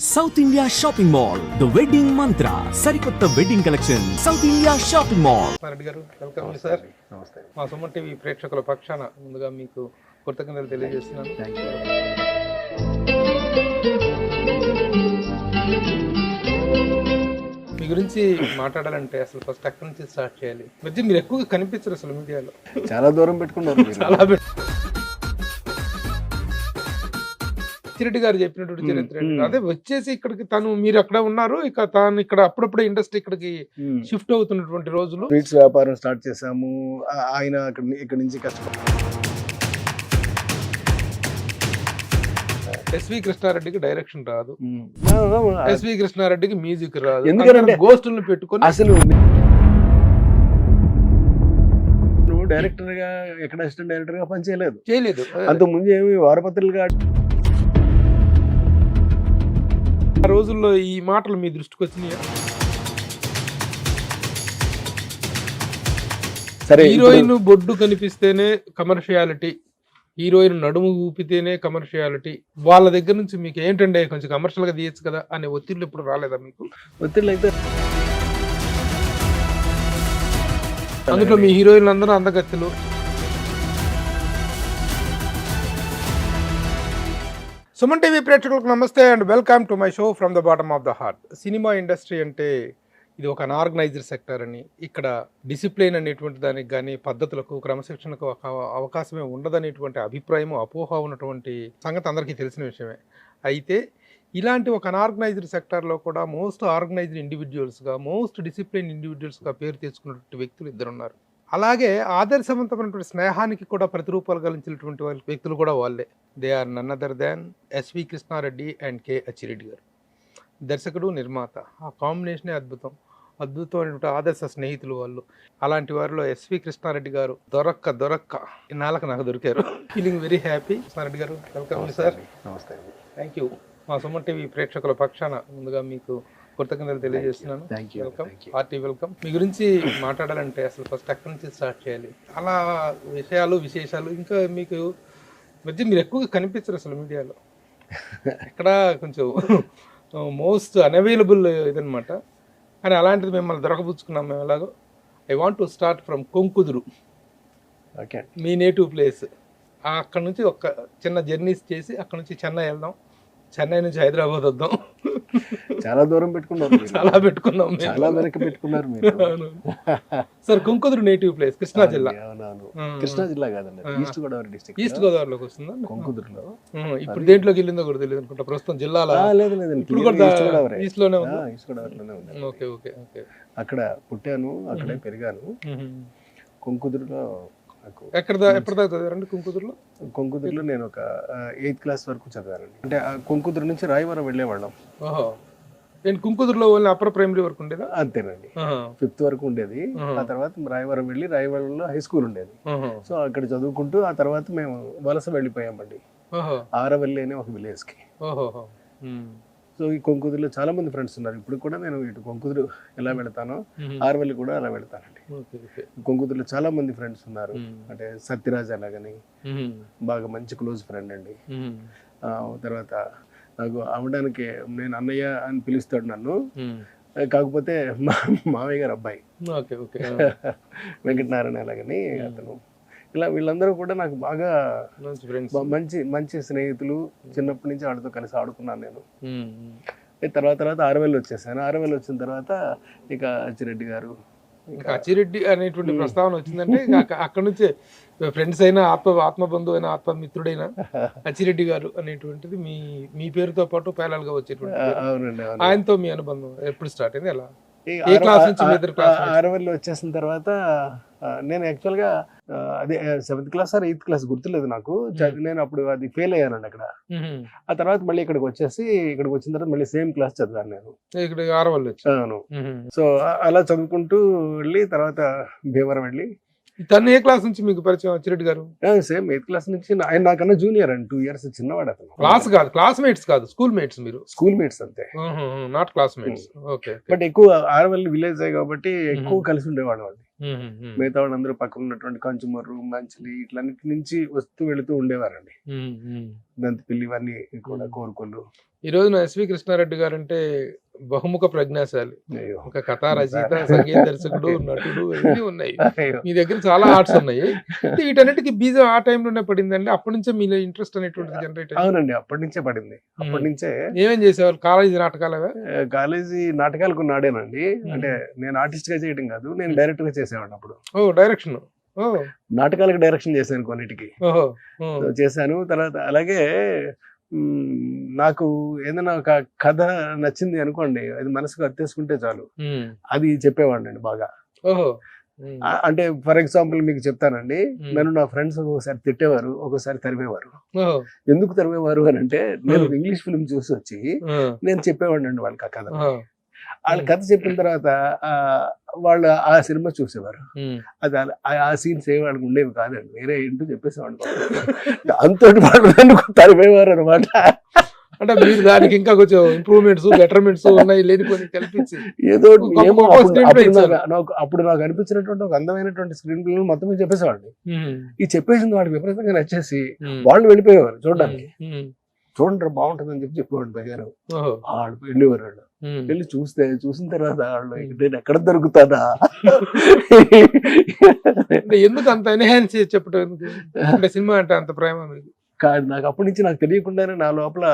South India shopping mall the wedding మంత్ర సరికొత్త wedding collection south India shopping mall. Reddy గారు welcome sir. నమస్తే. మా Suman TV ప్రేక్షకుల పక్షాన ముందుగా మీకు కృతజ్ఞతలు తెలియజేస్తున్నాను. మీ గురించి మాట్లాడాలంటే అసలు ఫస్ట్ ఎక్కడి నుంచి స్టార్ట్ చేయాలి? మధ్య మీరు ఎక్కువగా కనిపించరు అసలు మీడియాలో, చాలా దూరం పెట్టుకున్నారు. చాలా రెడ్డి గారు చెప్పినటువంటి చరిత్ర అదే వచ్చేసి ఇక్కడికి తను మీరు అక్కడ ఉన్నారు, ఇక తాను ఇక్కడ అప్పుడప్పుడు ఇండస్ట్రీ ఇక్కడికి షిఫ్ట్ అవుతున్నటువంటి రోజులు. స్వీట్స్ వ్యాపారం స్టార్ట్ చేసాము. ఆయన ఇక్కడ నుంచి ఎస్వి కృష్ణారెడ్డికి డైరెక్షన్ రాదు, ఎస్వి కృష్ణారెడ్డికి మ్యూజిక్ రాదు, ఎందుకంటే గోస్టులను పెట్టుకొని అసలు నువ్వు డైరెక్టర్ గా ఎక్కడ అసిస్టెంట్ డైరెక్టర్ గా పని చేయలేదు. అంత ముందు ఏమి వారపత్రులుగా ఆ రోజుల్లో ఈ మాటలు మీ దృష్టికి వచ్చినాయా? సరే, హీరోయిన్ బొడ్డు కనిపిస్తేనే కమర్షియాలిటీ, హీరోయిన్ నడుము ఊపితేనే కమర్షియాలిటీ, వాళ్ళ దగ్గర నుంచి మీకు ఏంటంటే కొంచెం కమర్షియల్ గా తీయచ్చు కదా అనే ఒత్తిళ్ళు ఎప్పుడు రాలేదా మీకు? ఒత్తిళ్ళు అయితే అందులో మీ హీరోయిన్లు అందరూ అందగత్తెలు. సుమన్ టీవీ ప్రేక్షకులకు నమస్తే and welcome to my show from the bottom of the heart. Cinema industry అంటే ఇది ఒక అనార్గనైజ్డ్ సెక్టర్ అని, ఇక్కడ డిసిప్లిన్ అనేటువంటి దానికి కానీ పద్ధతులకు క్రమశిక్షణకు అవకాశమే ఉండదనేటువంటి అభిప్రాయం అపోహ ఉన్నటువంటి సంగతి అందరికీ తెలిసిన విషయమే. అయితే ఇలాంటి ఒక అనార్గనైజ్డ్ సెక్టార్లో కూడా మోస్ట్ ఆర్గనైజ్డ్ ఇండివిజువల్స్గా, మోస్ట్ డిసిప్లిన్ ఇండివిజువల్స్గా పేరు తెచ్చుకున్నటువంటి వ్యక్తులు ఇద్దరున్నారు. అలాగే ఆదర్శవంతమైనటువంటి స్నేహానికి కూడా ప్రతిరూపాలు గలించినటువంటి వ్యక్తులు కూడా వాళ్ళే. They are none other than S V Krishna Reddy and K Achi Reddy garu. దర్శకుడు, నిర్మాత, ఆ కాంబినేషనే అద్భుతమైనటువంటి ఆదర్శ స్నేహితులు వాళ్ళు. అలాంటి వారిలో ఎస్వి కృష్ణారెడ్డి గారు దొరక్క ఇన్నాళ్ళకి నాకు దొరికారు. Feeling very happy. కృష్ణారెడ్డి గారు వెల్కమ్ సార్. నమస్తే. Thank you. మా సుమన్ టీవీ ప్రేక్షకుల పక్షాన ముందుగా మీకు కృతజ్ఞతలు తెలియజేస్తున్నాను. Welcome, hearty welcome. మీ గురించి మాట్లాడాలంటే అసలు ఫస్ట్ ఎక్కడి నుంచి స్టార్ట్ చేయాలి? అలా విశేషాలు ఇంకా మీకు మధ్య మీరు ఎక్కువగా కనిపించరు అసలు మీడియాలో, ఇక్కడ కొంచెం మోస్ట్ అన్అవైలబుల్ ఇదనమాట. కానీ అలాంటిది మిమ్మల్ని దొరకపుచ్చుకున్నాం మేము. ఎలాగో I want to start from Konkuduru, me native place. అక్కడ నుంచి ఒక చిన్న జర్నీస్ చేసి అక్కడ నుంచి చెన్నై వెళ్దాం, చెన్నై నుంచి హైదరాబాద్ వద్దాం. చాలా దూరం పెట్టుకున్నారు, చాలా పెట్టుకున్నాం, చాలా వెనక్కి పెట్టుకున్నారు మీరు. Sir Konkuduru native place Krishna జిల్లా. కృష్ణా జిల్లా కాదండి, ఈస్ట్ గోదావరి డిస్ట్రిక్ట్, ఈస్ట్ గోదావరిలోకి వస్తుందా కొంకుదురులో. ఇప్పుడు దేంట్లోకి వెళ్ళిందో కూడా తెలియదు అనుకుంటా ప్రస్తుతం జిల్లాలో. లేదండి, ఇప్పుడు కూడా ఈస్ట్ లోనే ఉంది. ఈస్ట్ గోదావరిలోనే ఉంది. Okay okay okay. అక్కడ పుట్టాను, అక్కడే పెరిగాను. కొంకుదురులో ఎప్పటిదాకా చదివారండి కొంకుదురులో? కొంకుదురులో నేను ఒక 8th క్లాస్ వరకు చదివానండి. అంటే కొంకుదురు నుంచి రాయవరం వెళ్ళేవాళ్ళం. ఓహో, నేను కొంకుదురులో ఓన్లీ అప్పర్ ప్రైమరీ వరకు ఉండేదా? అంతేనండి, 5th వరకు ఉండేది. ఆ తర్వాత రాయవరం వెళ్ళి రాయవరంలో హై స్కూల్ ఉండేది. సో అక్కడ చదువుకుంటూ ఆ తర్వాత మేము వలస వెళ్ళిపోయామండి ఆరవల్లి అనే ఒక విలేజ్ కి. సో ఈ కొంకుదురులో చాలా మంది ఫ్రెండ్స్ ఉన్నారు. ఇప్పుడు కూడా నేను ఇటు కొంకుదురు ఎలా వెళ్తానో ఆరవల్లి కూడా అలా వెళ్తానండి. కొంకుదురులో చాలా మంది ఫ్రెండ్స్ ఉన్నారు. అంటే సత్యరాజ్ అలాగని బాగా మంచి క్లోజ్ ఫ్రెండ్ అండి. తర్వాత నాకు అవడానికి నేను అన్నయ్య అని పిలుస్తాడు నన్ను, కాకపోతే మామయ్య గారు అబ్బాయి వెంకటనారాయణ అలాగని అతను. ఇలా వీళ్ళందరూ కూడా నాకు బాగా మంచి స్నేహితులు. చిన్నప్పటి నుంచి ఆడితో కలిసి ఆడుకున్నాను నేను. తర్వాత ఆరవెల్లి వచ్చేసాను. ఆరవెల్లి వచ్చిన తర్వాత ఇక అచ్చిరెడ్డి గారు, అచ్చిరెడ్డి అనేటువంటి ప్రస్తావన వచ్చిందంటే అక్కడ నుంచే ఫ్రెండ్స్ అయినా ఆత్మబంధువు అయినా ఆత్మమిత్రుడైనా అచ్చిరెడ్డి గారు అనేటువంటిది మీ పేరుతో పాటు పేలాలుగా వచ్చేటువంటి. ఆయనతో మీ అనుబంధం ఎప్పుడు స్టార్ట్ అయింది? ఎలా? ఏ క్లాస్ నుంచి? ఆరవెల్లి వచ్చేసిన తర్వాత నేను యాక్చువల్గా అదే 7th class are 8th class గుర్తులేదు నాకు. నేను అప్పుడు అది ఫెయిల్ అయ్యానండి అక్కడ. ఆ తర్వాత మళ్ళీ ఇక్కడికి వచ్చిన తర్వాత మళ్ళీ సేమ్ క్లాస్ చదివాను నేను ఇక్కడ ఆరవల్లి వచ్చాను. సో అలా చదువుకుంటూ వెళ్ళి తర్వాత భీమవరం వెళ్ళి. తను ఏ క్లాస్ నుంచి మీకు పరిచయం అచ్చిరెడ్డి గారు? సేమ్ 8th క్లాస్ నుంచి. ఆయన నాకన్నా జూనియర్ అండి, 2 years చిన్నవాడు అతను. క్లాస్ కాదు, క్లాస్మేట్స్ కాదు, స్కూల్ మేట్స్. మీరు స్కూల్ మేట్స్ అంతే, నాట్ క్లాస్మేట్స్. ఓకే. బట్ ఎక్కువ ఆరవల్లి విలేజ్ కాబట్టి ఎక్కువ కలిసి ఉండేవాడు అండి. మిగతా వాళ్ళందరూ పక్కన ఉన్నటువంటి కంచుమర్రు, మంచిలి ఇట్లన్నిటి నుంచి వస్తూ వెళుతూ ఉండేవారండి. దంతపిల్లి ఇవన్నీ కూడా కోరుకోలు. ఈ రోజున ఎస్వి కృష్ణారెడ్డి గారు అంటే బహుముఖ ప్రజ్ఞాశాలి, ఒక కథా రచయిత, సంగీత దర్శకుడు, నటుడు అన్నీ ఉన్నాయి. మీ దగ్గర చాలా ఆర్ట్స్ ఉన్నాయి. వీటన్నిటికీ బీజం ఆ టైంలోనే పడిందండి? అప్పటి నుంచే మీలో ఇంట్రెస్ట్ అనేటువంటిది జనరేట్? అవునండి, అప్పటి నుంచే పడింది. అప్పటి నుంచే. ఏమేం చేసేవాళ్ళు? కాలేజీ నాటకాలుగా? కాలేజీ నాటకాలకు నాడేనండి. అంటే నేను ఆర్టిస్ట్ గా చేయడం కాదు, నేను డైరెక్ట్ గా చేసేవాడిని అప్పుడు. ఓ, డైరెక్షన్. నాటకాలకు డైరెక్షన్ చేశాను కొన్నిటికి, చేశాను. తర్వాత అలాగే నాకు ఏదైనా ఒక కథ నచ్చింది అనుకోండి, అది మనసుకు అత్తేసుకుంటే చాలు, అది చెప్పేవాడిని అండి బాగా. అంటే ఫర్ ఎగ్జాంపుల్ మీకు చెప్తానండి, నన్ను నా ఫ్రెండ్స్ ఒకసారి తిట్టేవారు, ఒకసారి తరిమేవారు. ఎందుకు తరిమేవారు అని అంటే, నేను ఇంగ్లీష్ ఫిల్మ్ చూసి వచ్చి నేను చెప్పేవాడిని అండి వాళ్ళకి ఆ కథ. వాళ్ళ కథ చెప్పిన తర్వాత వాళ్ళు ఆ సినిమా చూసేవారు. అది ఆ సీన్స్ ఏ వాళ్ళకి ఉండేవి కాదండి, వేరే ఏంటో చెప్పేసేవాడు. అంతటి వాళ్ళు నన్ను తరిమేవారు అనమాట. అంటే మీరు దానికి ఇంకా కొంచెం ఇంప్రూవ్మెంట్స్, బెటర్మెంట్స్ ఉన్నాయి లేనిపోయి కల్పించి ఏదో ఏమో అప్పుడు నాకు అనిపించినటువంటి ఒక అందమైనటువంటి స్క్రీన్ ప్లే మొత్తం చెప్పేసేవాడిని. ఈ చెప్పేసింది వాడికి విపరీతంగా నచ్చేసి వాళ్ళు వెళ్ళిపోయేవారు చూడడానికి. చూడండి బాగుంటుంది అని చెప్పేవాడు పైగారు. వాళ్ళు వెళ్ళేవారు. వాళ్ళు వెళ్ళి చూసిన తర్వాత వాళ్ళు నేను ఎక్కడ దొరుకుతానా, ఎందుకు అంత ఎన్హాన్స్ చెప్పడం? అంటే సినిమా అంటే అంత ప్రేమ మీకు? కాదు, నాకు అప్పటి నుంచి నాకు తెలియకుండానే నా లోపల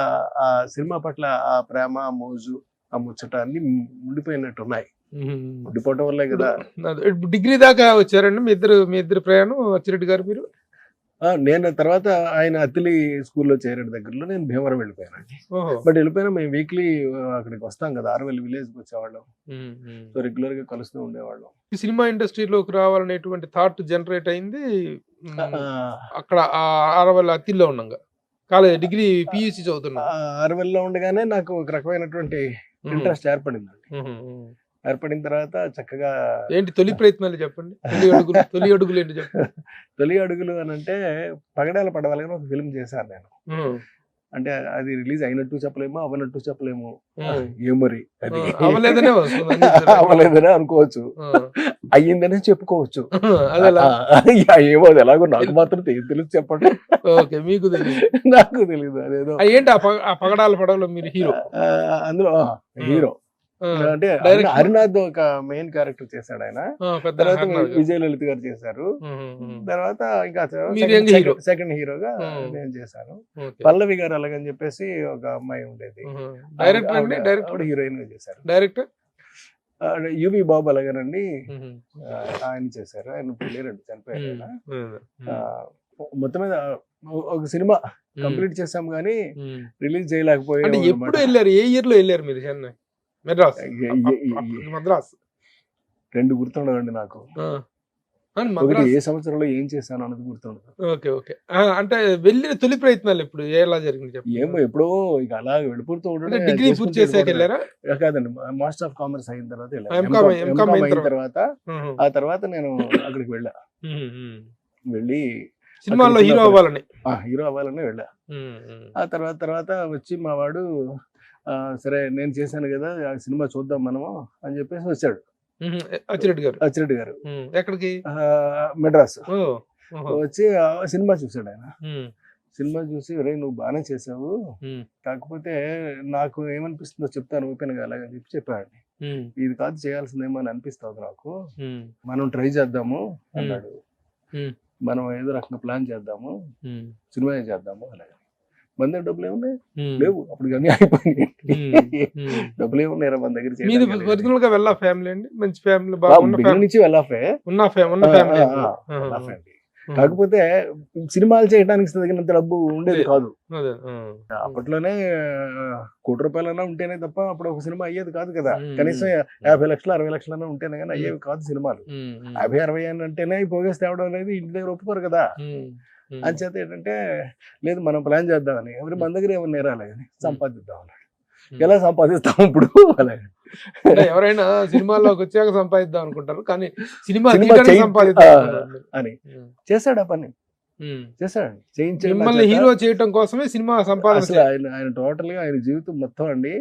ఆ సినిమా పట్ల ఆ ప్రేమ, ఆ మోజు, ఆ ముచ్చట అన్ని ఉండిపోయినట్టు ఉన్నాయి. ఉండిపోవటం వల్లే కదా. డిగ్రీ దాకా వచ్చారండి మీ ఇద్దరు ప్రయాణం అచ్చిరెడ్డి గారు మీరు? నేను తర్వాత ఆయన అత్తిలి స్కూల్లో చేరేడు దగ్గరలో నేను భీమవరం వెళ్ళిపోయానండి. బట్ వెళ్ళిపోయినా మేము వీక్లీ అక్కడికి వస్తాం కదా, ఆరవల్లి విలేజ్కి వచ్చేవాళ్ళం. సో రెగ్యులర్ గా కలుస్తూ ఉండేవాళ్ళం. ఈ సినిమా ఇండస్ట్రీలోకి రావాలనేటువంటి థాట్ జనరేట్ అయింది అక్కడ ఆరవల్లి అత్తిల్లో ఉండగా, కాలేజ్ డిగ్రీ పియూసీ చదువుతున్నా. ఆరవల్లిలో ఉండగానే నాకు ఒక రకమైనటువంటి ఇంట్రెస్ట్ ఏర్పడిన తర్వాత చక్కగా ఏంటి తొలి ప్రయత్నాలు చెప్పండి, తొలి అడుగులు ఏంటి చెప్పండి? తొలి అడుగులు అని అంటే పగడాల పడవలని ఒక ఫిల్మ్ చేశాను నేను. అంటే అది రిలీజ్ అయినట్టు చెప్పలేము, అవనట్టు చెప్పలేము, ఏమరి అది అవలేదనే అనుకోవచ్చు, అయ్యిందనే చెప్పుకోవచ్చు. ఏమో అది ఎలాగో నాకు మాత్రం తెలుసు చెప్పండి. మీకు తెలియదు? నాకు తెలీదు. అదేదో ఏంటి ఆ పగడాల పడవలో మీరు హీరో? అందులో హీరో అంటే హరినాథ్ ఒక మెయిన్ క్యారెక్టర్ చేశాడు ఆయన. తర్వాత విజయలలిత గారు చేశారు. తర్వాత ఇంకా సెకండ్ హీరోగా నేను చేశాను. పల్లవి గారు అలాగని చెప్పేసి ఒక అమ్మాయి ఉండేది, హీరోయిన్ గా చేశారు. డైరెక్టర్ యువి బాబు అలాగనండి, ఆయన చేశారు. ఆయన లేరండి, చనిపోయారు. మొత్తం మీద ఒక సినిమా కంప్లీట్ చేసాం గానీ రిలీజ్ చేయలేకపోయాం. ఎప్పుడు వెళ్ళారు? ఏ ఇయర్ లో వెళ్ళారు మీరు చెన్నై? మద్రాస్ 2 గుర్తుండదండి నాకు. ఏ సంవత్సరంలో ఏం చేశాను అన్నది గుర్తుండదు. Okay okay. అంటే వెళ్ళిన తొలి ప్రయత్నాలు ఎప్పుడు ఎలా జరిగింది? ఏమో ఎప్పుడో ఇక అలా వెళ్ళిపోతూ ఉంటే డిగ్రీ పూర్తి చేసాక వెళ్ళారా? కాదండి, మాస్టర్ ఆఫ్ కామర్స్ అయిన తర్వాత అయిన తర్వాత ఆ తర్వాత నేను అక్కడికి వెళ్ళా. వెళ్ళి సినిమాలో హీరో అవ్వాలని వెళ్ళా. ఆ తర్వాత వచ్చి మా వాడు సరే నేను చేశాను కదా, ఆ సినిమా చూద్దాం మనము అని చెప్పేసి వచ్చాడు అచ్చిరెడ్డి గారు. ఎక్కడికి? మెడ్రాస్. వచ్చి సినిమా చూసాడు ఆయన. సినిమా చూసి రే నువ్వు బాగానే చేసావు, కాకపోతే నాకు ఏమనిపిస్తుందో చెప్తాను ఓపెన్ గా అలాగని చెప్పి చెప్పాడు. ఇది కాదు చేయాల్సిందేమో అని అనిపిస్తుంది నాకు, మనం ట్రై చేద్దాము అన్నాడు. మనం ఏదో రకంగా ప్లాన్ చేద్దాము, సినిమా చేద్దాము అలాగే. మన దగ్గర డబ్బులు ఏమున్నాయి? లేవు. అప్పుడు కానీ అయిపోయింది. డబ్బులు ఏమున్నాయి మన దగ్గర? ఫ్యామిలీ అండి, మంచి ఫ్యామిలీ నుంచి వెళ్ళాఫే అండి. కాకపోతే సినిమాలు చేయడానికి తగినంత డబ్బు ఉండేది కాదు. అప్పట్లోనే ₹1,00,00,000 ఉంటేనే తప్ప అప్పుడు ఒక సినిమా అయ్యేది కాదు కదా. కనీసం 50 లక్షలు 60 లక్షలన్నా ఉంటేనే కానీ అయ్యేవి కాదు సినిమాలు. 50-60 అంటేనే పోగేసి తేవడం అనేది ఇంటి దగ్గర ఒప్పుకోరు కదా. అంచేత ఏంటంటే లేదు మనం ప్లాన్ చేద్దామని, ఎవరి మన దగ్గర ఏమన్నా నేరాలి కానీ సంపాదిద్దాం అన్నాడు. ఎలా సంపాదిస్తాం ఇప్పుడు అలాగే? ఎవరైనా సినిమాలోకి వచ్చాక సంపాదిద్దాం అనుకుంటారు, కానీ సినిమా అని చేశాడు ఆ పని. చేశాడండి, చేయించాడు నా మిమ్మల్ని చేత. హీరో చేయటం కోసమే సినిమా సంపాదన అసలు ఆయన టోటల్ గా ఆయన జీవితం మొత్తం అండి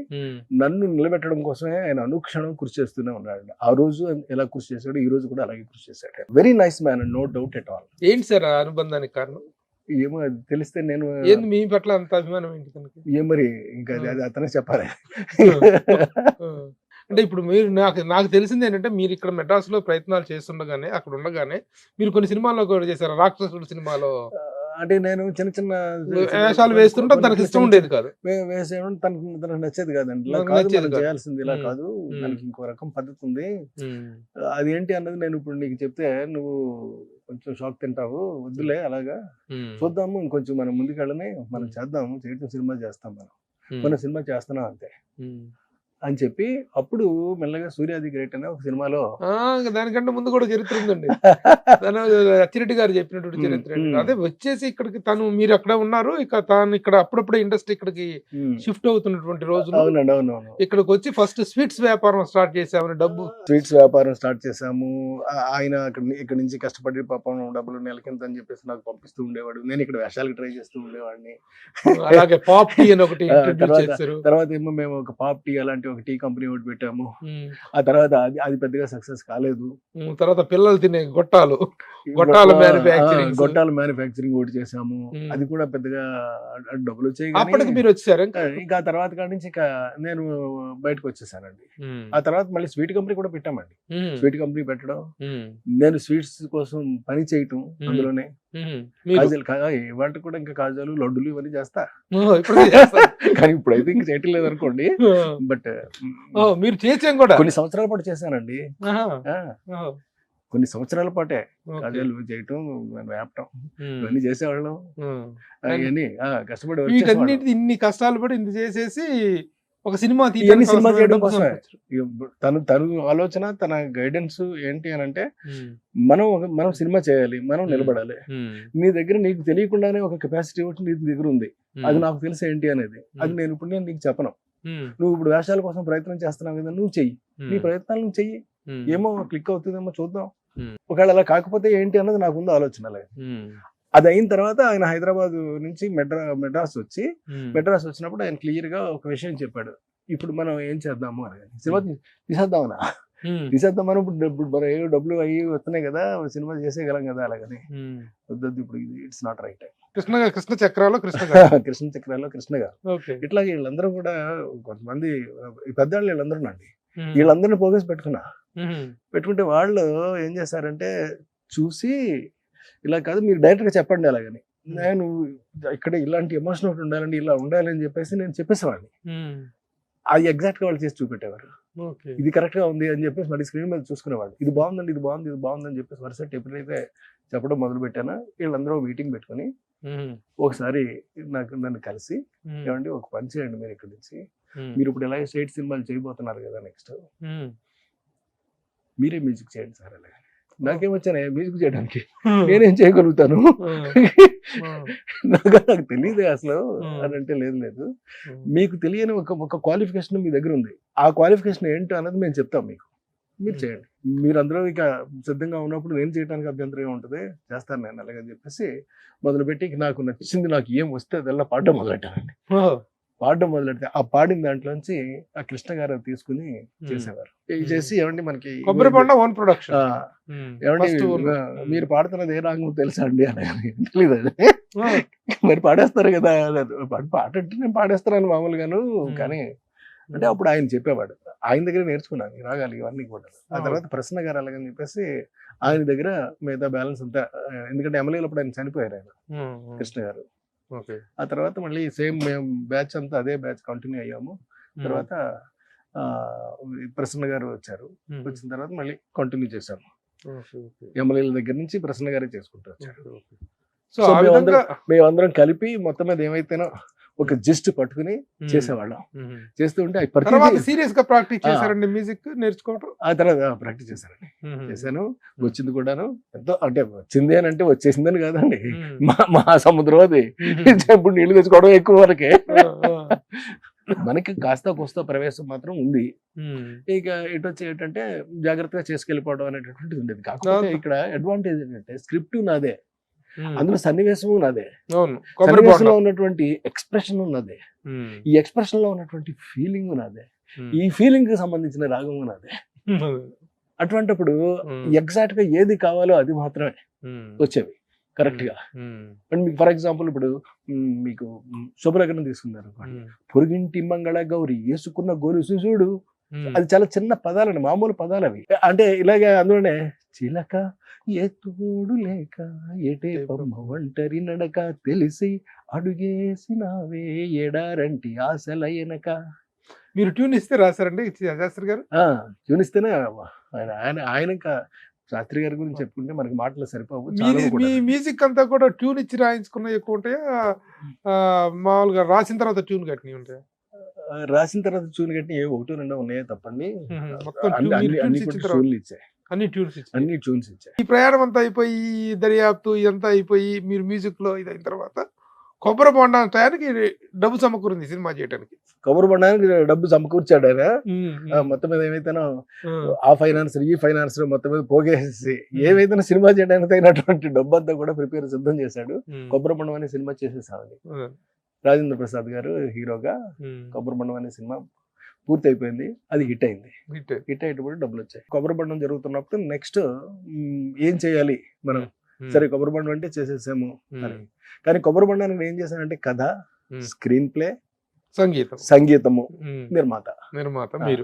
నన్ను నిలబెట్టడం కోసమే ఆయన అనుక్షణం కృషి చేస్తూనే ఉన్నాడు. ఆ రోజు ఎలా కృషి చేశాడు, ఈ రోజు కూడా అలాగే కృషి చేశాడు. Very nice man, no doubt at all. ఏంటి సార్ ఆ అనుబంధానికి కారణం? ఏమో అది తెలిస్తే నేను ఏంది మీ పట్ల అంత అభిమానం ఏంటి తనకి? ఏం మరి ఇంకా అది అతనే చెప్పాలి. అంటే ఇప్పుడు మీరు నాకు తెలిసింది ఏంటంటే మీరు ఇక్కడ మెడ్రాస్ లో ప్రయత్నాలు చేస్తుండగానే అక్కడ ఉండగానే మీరు కొన్ని సినిమాల్లో కూడా చేశారు. రాక్షసుడు సినిమాలో అంటే నేను చిన్న చిన్న వేషాలు వేస్తుంటే తనకి ఇష్టం ఉండేది కాదు. వేసేయడం తనకు నచ్చేది కాదండి. ఇలా నాకు కాదు నచ్చేది మనం కాదు. చేయాల్సింది, ఇలా కాదు, దానికి ఇంకో రకం పద్ధతి ఉంది, అదేంటి అన్నది నేను ఇప్పుడు నీకు చెప్తే నువ్వు కొంచెం షాక్ తింటావు, వద్దులే అలాగా చూద్దాము, ఇంకొంచెం మనం ముందుకెళ్ళని మనం చేద్దాము, చేయటం సినిమా చేస్తాం, మన సినిమా చేస్తున్నాం అంతే అని చెప్పి అప్పుడు మెల్లగా సూర్యాది గ్రేట్ అనే ఒక సినిమాలో దానికంటే ముందు కూడా చరిత్ర ఉందండి. తను అచ్చిరెడ్డి గారు చెప్పినటువంటి చరిత్ర అదే వచ్చేసి ఇక్కడికి మీరు అక్కడ ఉన్నారు, ఇక తాను ఇక్కడ అప్పుడప్పుడు ఇండస్ట్రీ ఇక్కడికి షిఫ్ట్ అవుతున్నటువంటి రోజులు అవునండి, అవునవును, ఇక్కడికి వచ్చి ఫస్ట్ స్వీట్స్ వ్యాపారం స్టార్ట్ చేసామని స్వీట్స్ వ్యాపారం స్టార్ట్ చేసాము. ఆయన ఇక్కడ నుంచి కష్టపడి పాపం డబ్బులు నెలకింత అని చెప్పేసి నాకు పంపిస్తూ ఉండేవాడు. నేను ఇక్కడ వేషాలకు ట్రై చేస్తూ ఉండేవాడిని. అలాగే పాప్ టీ అని ఒకటి తర్వాత ఏమో మేము ఒక పాప్ టీ అలాంటి ఒక టీ కంపెనీ ఒకటి పెట్టాము. ఆ తర్వాత అది పెద్దగా సక్సెస్ కాలేదు. తర్వాత పిల్లలు తినే గొట్టాల మ్యానుఫ్యాక్చరింగ్ ఒకటి చేసాము. అది కూడా పెద్దగా డబ్బులు వచ్చాయి. అప్పటికి మీరు వచ్చారు. ఇంకా ఆ తర్వాత కాడి నుంచి ఇక నేను బయటకు వచ్చేసానండి. ఆ తర్వాత మళ్ళీ స్వీట్ కంపెనీ కూడా పెట్టామండి. స్వీట్ కంపెనీ పెట్టడం, నేను స్వీట్స్ కోసం పని చేయటం, అందులోనే కాజాలు ఇవాళ కూడా ఇంకా కాజాలు, లడ్డులు ఇవన్నీ చేస్తా. కానీ ఇప్పుడైతే ఇంకా చేయటం లేదు అనుకోండి. బట్ మీరు చేసాం కూడా కొన్ని సంవత్సరాల పాటు చేశానండి. కొన్ని సంవత్సరాల పాటే కాజాలు చేయటం, వేపటం ఇవన్నీ చేసేవాళ్ళం. అవన్నీ కష్టపడి వీటన్నిటి ఇన్ని కష్టాలు పడి ఇంత చేసేసి ఒక సినిమా సినిమా చేయడం కోసమే తను ఆలోచన, తన గైడెన్స్ ఏంటి అని అంటే మనం సినిమా చేయాలి, మనం నిలబడాలి. నీ దగ్గర నీకు తెలియకుండానే ఒక కెపాసిటీ ఒకటి నీ దగ్గర ఉంది, అది నాకు తెలిసి ఏంటి అనేది. అది నేను నీకు చెప్పను. నువ్వు ఇప్పుడు వేషాల కోసం ప్రయత్నం చేస్తున్నావు కదా, నువ్వు చెయ్యి, నీ ప్రయత్నాలు నువ్వు చెయ్యి, ఏమో క్లిక్ అవుతుందేమో చూద్దాం, ఒకవేళ అలా కాకపోతే ఏంటి అన్నది నాకు ఉంది ఆలోచన. అది అయిన తర్వాత ఆయన హైదరాబాద్ నుంచి మెడ్రాస్ వచ్చినప్పుడు ఆయన క్లియర్ గా ఒక విషయం చెప్పాడు. ఇప్పుడు మనం ఏం చేద్దాము అని, సినిమా తీసేద్దామని ఇప్పుడు మన ఏ డబ్బులు అయ్యి వస్తున్నాయి కదా, సినిమా చేసేయగలం కదా, అలాగని వద్దొద్దు, ఇప్పుడు it's not right time. Krishna చక్రాలో కృష్ణ గారు ఇట్లాగే వీళ్ళందరూ కూడా కొంతమంది పెద్దవాళ్ళు వీళ్ళందరూ అండి, వీళ్ళందరినీ పోగేసి పెట్టుకుంటే వాళ్ళు ఏం చేశారంటే చూసి ఇలా కాదు, మీరు డైరెక్ట్ గా చెప్పండి అలాగని. నేను ఇక్కడ ఇలాంటి ఎమోషన్ ఒకటి ఉండాలండి, ఇలా ఉండాలి అని చెప్పేసి నేను చెప్పేసేవాడిని. అది ఎగ్జాక్ట్ గా వాళ్ళు చేసి చూపెట్టేవారు. ఇది కరెక్ట్ గా ఉంది అని చెప్పేసి మళ్ళీ స్క్రీన్ మీద చూసుకునేవాళ్ళు. ఇది బాగుందండి, ఇది బాగుంది అని చెప్పేసి వరుస ఎప్పుడైతే చెప్పడం మొదలు పెట్టానో వీళ్ళందరూ మీటింగ్ పెట్టుకుని ఒకసారి నన్ను కలిసి, ఏమండి ఒక పని చేయండి, మీరు ఇక్కడి నుంచి మీరు ఇప్పుడు ఎలాగో స్టేట్ సినిమాలు చేయబోతున్నారు కదా, నెక్స్ట్ మీరే మ్యూజిక్ చేయండి సార్. అలాగే నాకేమొచ్చాను మ్యూజిక్ చేయడానికి, నేనేం చేయగలుగుతాను, నాకు తెలియదు అసలు అని అంటే, లేదు మీకు తెలియని ఒక క్వాలిఫికేషన్ మీ దగ్గర ఉంది, ఆ క్వాలిఫికేషన్ ఏంటో అన్నది మేము చెప్తాం మీకు, మీరు చేయండి. మీరందరూ ఇక సిద్ధంగా ఉన్నప్పుడు నేను చేయడానికి అభ్యంతరం ఏముంటుంది, చేస్తాను నేను అలాగని చెప్పేసి మొదలుపెట్టి నాకు నచ్చింది, నాకు ఏం వస్తే అదల్లా పాడడం మొదలెట్టానండి. పాడడం మొదలెడితే ఆ పాడిన దాంట్లోంచి ఆ కృష్ణ గారు తీసుకుని చేసేవారు. చేసి ఏమండి మనకి ఓన్ ప్రొడక్షన్, ఏమండి మీరు పాడుతున్నది ఏ రాగం తెలుసా అండి అని, తెలీదండి. మరి పాడేస్తారు కదా, పాట అంటే నేను పాడేస్తున్నాను మామూలుగాను, కానీ అంటే అప్పుడు ఆయన చెప్పేవాడు, ఆయన దగ్గర నేర్చుకున్నాను ఈ రాగాలు ఇవన్నీ కూడా. ఆ తర్వాత ప్రసన్న గారు అలాగని చెప్పేసి ఆయన దగ్గర మిగతా బ్యాలెన్స్ అంతా, ఎందుకంటే ఎమ్మెల్యేలు అప్పుడు ఆయన చనిపోయారు, ఆయన కృష్ణ గారు. ఆ తర్వాత మళ్ళీ సేమ్ మేము బ్యాచ్ అంతా అదే బ్యాచ్ కంటిన్యూ అయ్యాము. తర్వాత ప్రసన్న గారు వచ్చారు, వచ్చిన తర్వాత మళ్ళీ కంటిన్యూ చేశాము. ఎమ్మెల్యేల దగ్గర నుంచి ప్రసన్న గారే చేసుకుంటూ వచ్చారు. సో మేమందరం కలిపి మొత్తం మీద ఏమైతేనో ఒక జిస్ట్ పట్టుకుని చేసేవాళ్ళం. చేస్తూ ఉంటే సీరియస్ గా ప్రాక్టీస్ చేశారండి మ్యూజిక్ నేర్చుకోవడం. ఆ తర్వాత ప్రాక్టీస్ చేశానండి, చేశాను, వచ్చింది కూడాను. ఎంతో అంటే వచ్చింది అని అంటే వచ్చేసిందని కాదండి, మా సముద్రం అది, ఇప్పుడు నీళ్లు తెచ్చుకోవడం ఎక్కువ వరకే, మనకి కాస్త కోస్తా ప్రవేశం మాత్రం ఉంది. ఇక ఇటు వచ్చి ఏంటంటే జాగ్రత్తగా చేసుకెళ్ళిపోవడం అనేటటువంటిది ఉండేది. కాకపోతే ఇక్కడ అడ్వాంటేజ్ ఏంటంటే స్క్రిప్ట్ నాదే, అందులో సన్నివేశము నాదే, అవును కొబ్బరి సన్నివేశంలో బొండం. ఉన్నటువంటి ఎక్స్ప్రెషన్ నాదే, ఉమ్. ఈ ఎక్స్ప్రెషన్ లో ఉన్నటువంటి ఫీలింగ్ నాదే, ఉమ్. ఈ ఫీలింగ్ కి సంబంధించిన రాగము నాదే. అటువంటిప్పుడు ఉమ్. ఎగ్జాక్ట్ గా ఏది కావాలో అది మాత్రమే ఉమ్. వచ్చేవి కరెక్ట్ గా. ఉమ్. అండ్ మీకు ఫర్ ఎగ్జాంపుల్ ఇప్పుడు మీకు శుభ్రగ్నం తీసుకున్నారు, ఉమ్. పొరుగింటి మంగళ గౌరి వేసుకున్న గొలుసు చూడు, ఉమ్. అది చాలా చిన్న పదాలండి, మామూలు పదాలు అవి. అంటే ఇలాగే అందులోనే చిలక ఎత్తుడు లేక ఎటే బొమ్మ ఒంటరి నడక తెలిసి అడుగేసినావే ఎడారంటి ఆశలయనక. మీరు ట్యూన్ ఇస్తే రాశారండి శాస్త్రి గారు? చూనిస్తేనే ఆయన ఇంకా శాస్త్రి గారి గురించి చెప్పుకుంటే మనకి మాటలు సరిపోవు. చాలా మీ కూడా. మ్యూజిక్ అంతా కూడా ట్యూన్ ఇచ్చి రాయించుకున్న ఎక్కువ ఉంటాయా, మామూలుగా రాసిన తర్వాత ట్యూన్ కట్టినవి ఉంటాయా? రాసిన తర్వాత చూని కట్టి ఏ ఒకటి రెండో ఉన్నాయో తప్పండి, మొత్తం అన్ని కూడా ట్యూన్లు ఇచ్చాయి, అన్ని ట్యూన్స్ ఇచ్చి అన్ని ట్యూన్స్ ఇచ్చాయి. ఈ ప్రయాణం అంతా అయిపోయి ఈ దర్యాప్తు ఇదంతా అయిపోయి మీరు మ్యూజిక్ లో ఇది అయిన తర్వాత కొబ్బరి బొండా టయానికి డబ్బు సమకూరింది సినిమా చేయడానికి. కబురు పడడానికి డబ్బు సమకూర్చాడు ఆయన. మొత్తం మీద ఏమైతేనో ఆ ఫైనాన్స్ ఈ ఫైనాన్స్ మొత్తం మీద పోగేసి ఏవైతే సినిమా చేయడానికి తగినటువంటి డబ్బు అంతా కూడా ప్రిపేర్ సిద్ధం చేశాడు. కొబ్బరి బొండం అనే సినిమా చేసేసామని రాజేంద్ర ప్రసాద్ గారు హీరోగా కొబ్బరి బొండం అనే సినిమా పూర్తి అయిపోయింది, అది హిట్ అయింది. హిట్ అయ్యేటప్పుడు డబ్బులు వచ్చాయి. కొబ్బరి బొండం జరుగుతున్నప్పుడు నెక్స్ట్ ఏం చేయాలి మనం, సరే కొబ్బరి బొండం అంటే చేసేసాము అని. కానీ కొబ్బరి బొండానికి ఏం చేశానంటే కథ, స్క్రీన్ ప్లే, సంగీతము, నిర్మాత మీరు.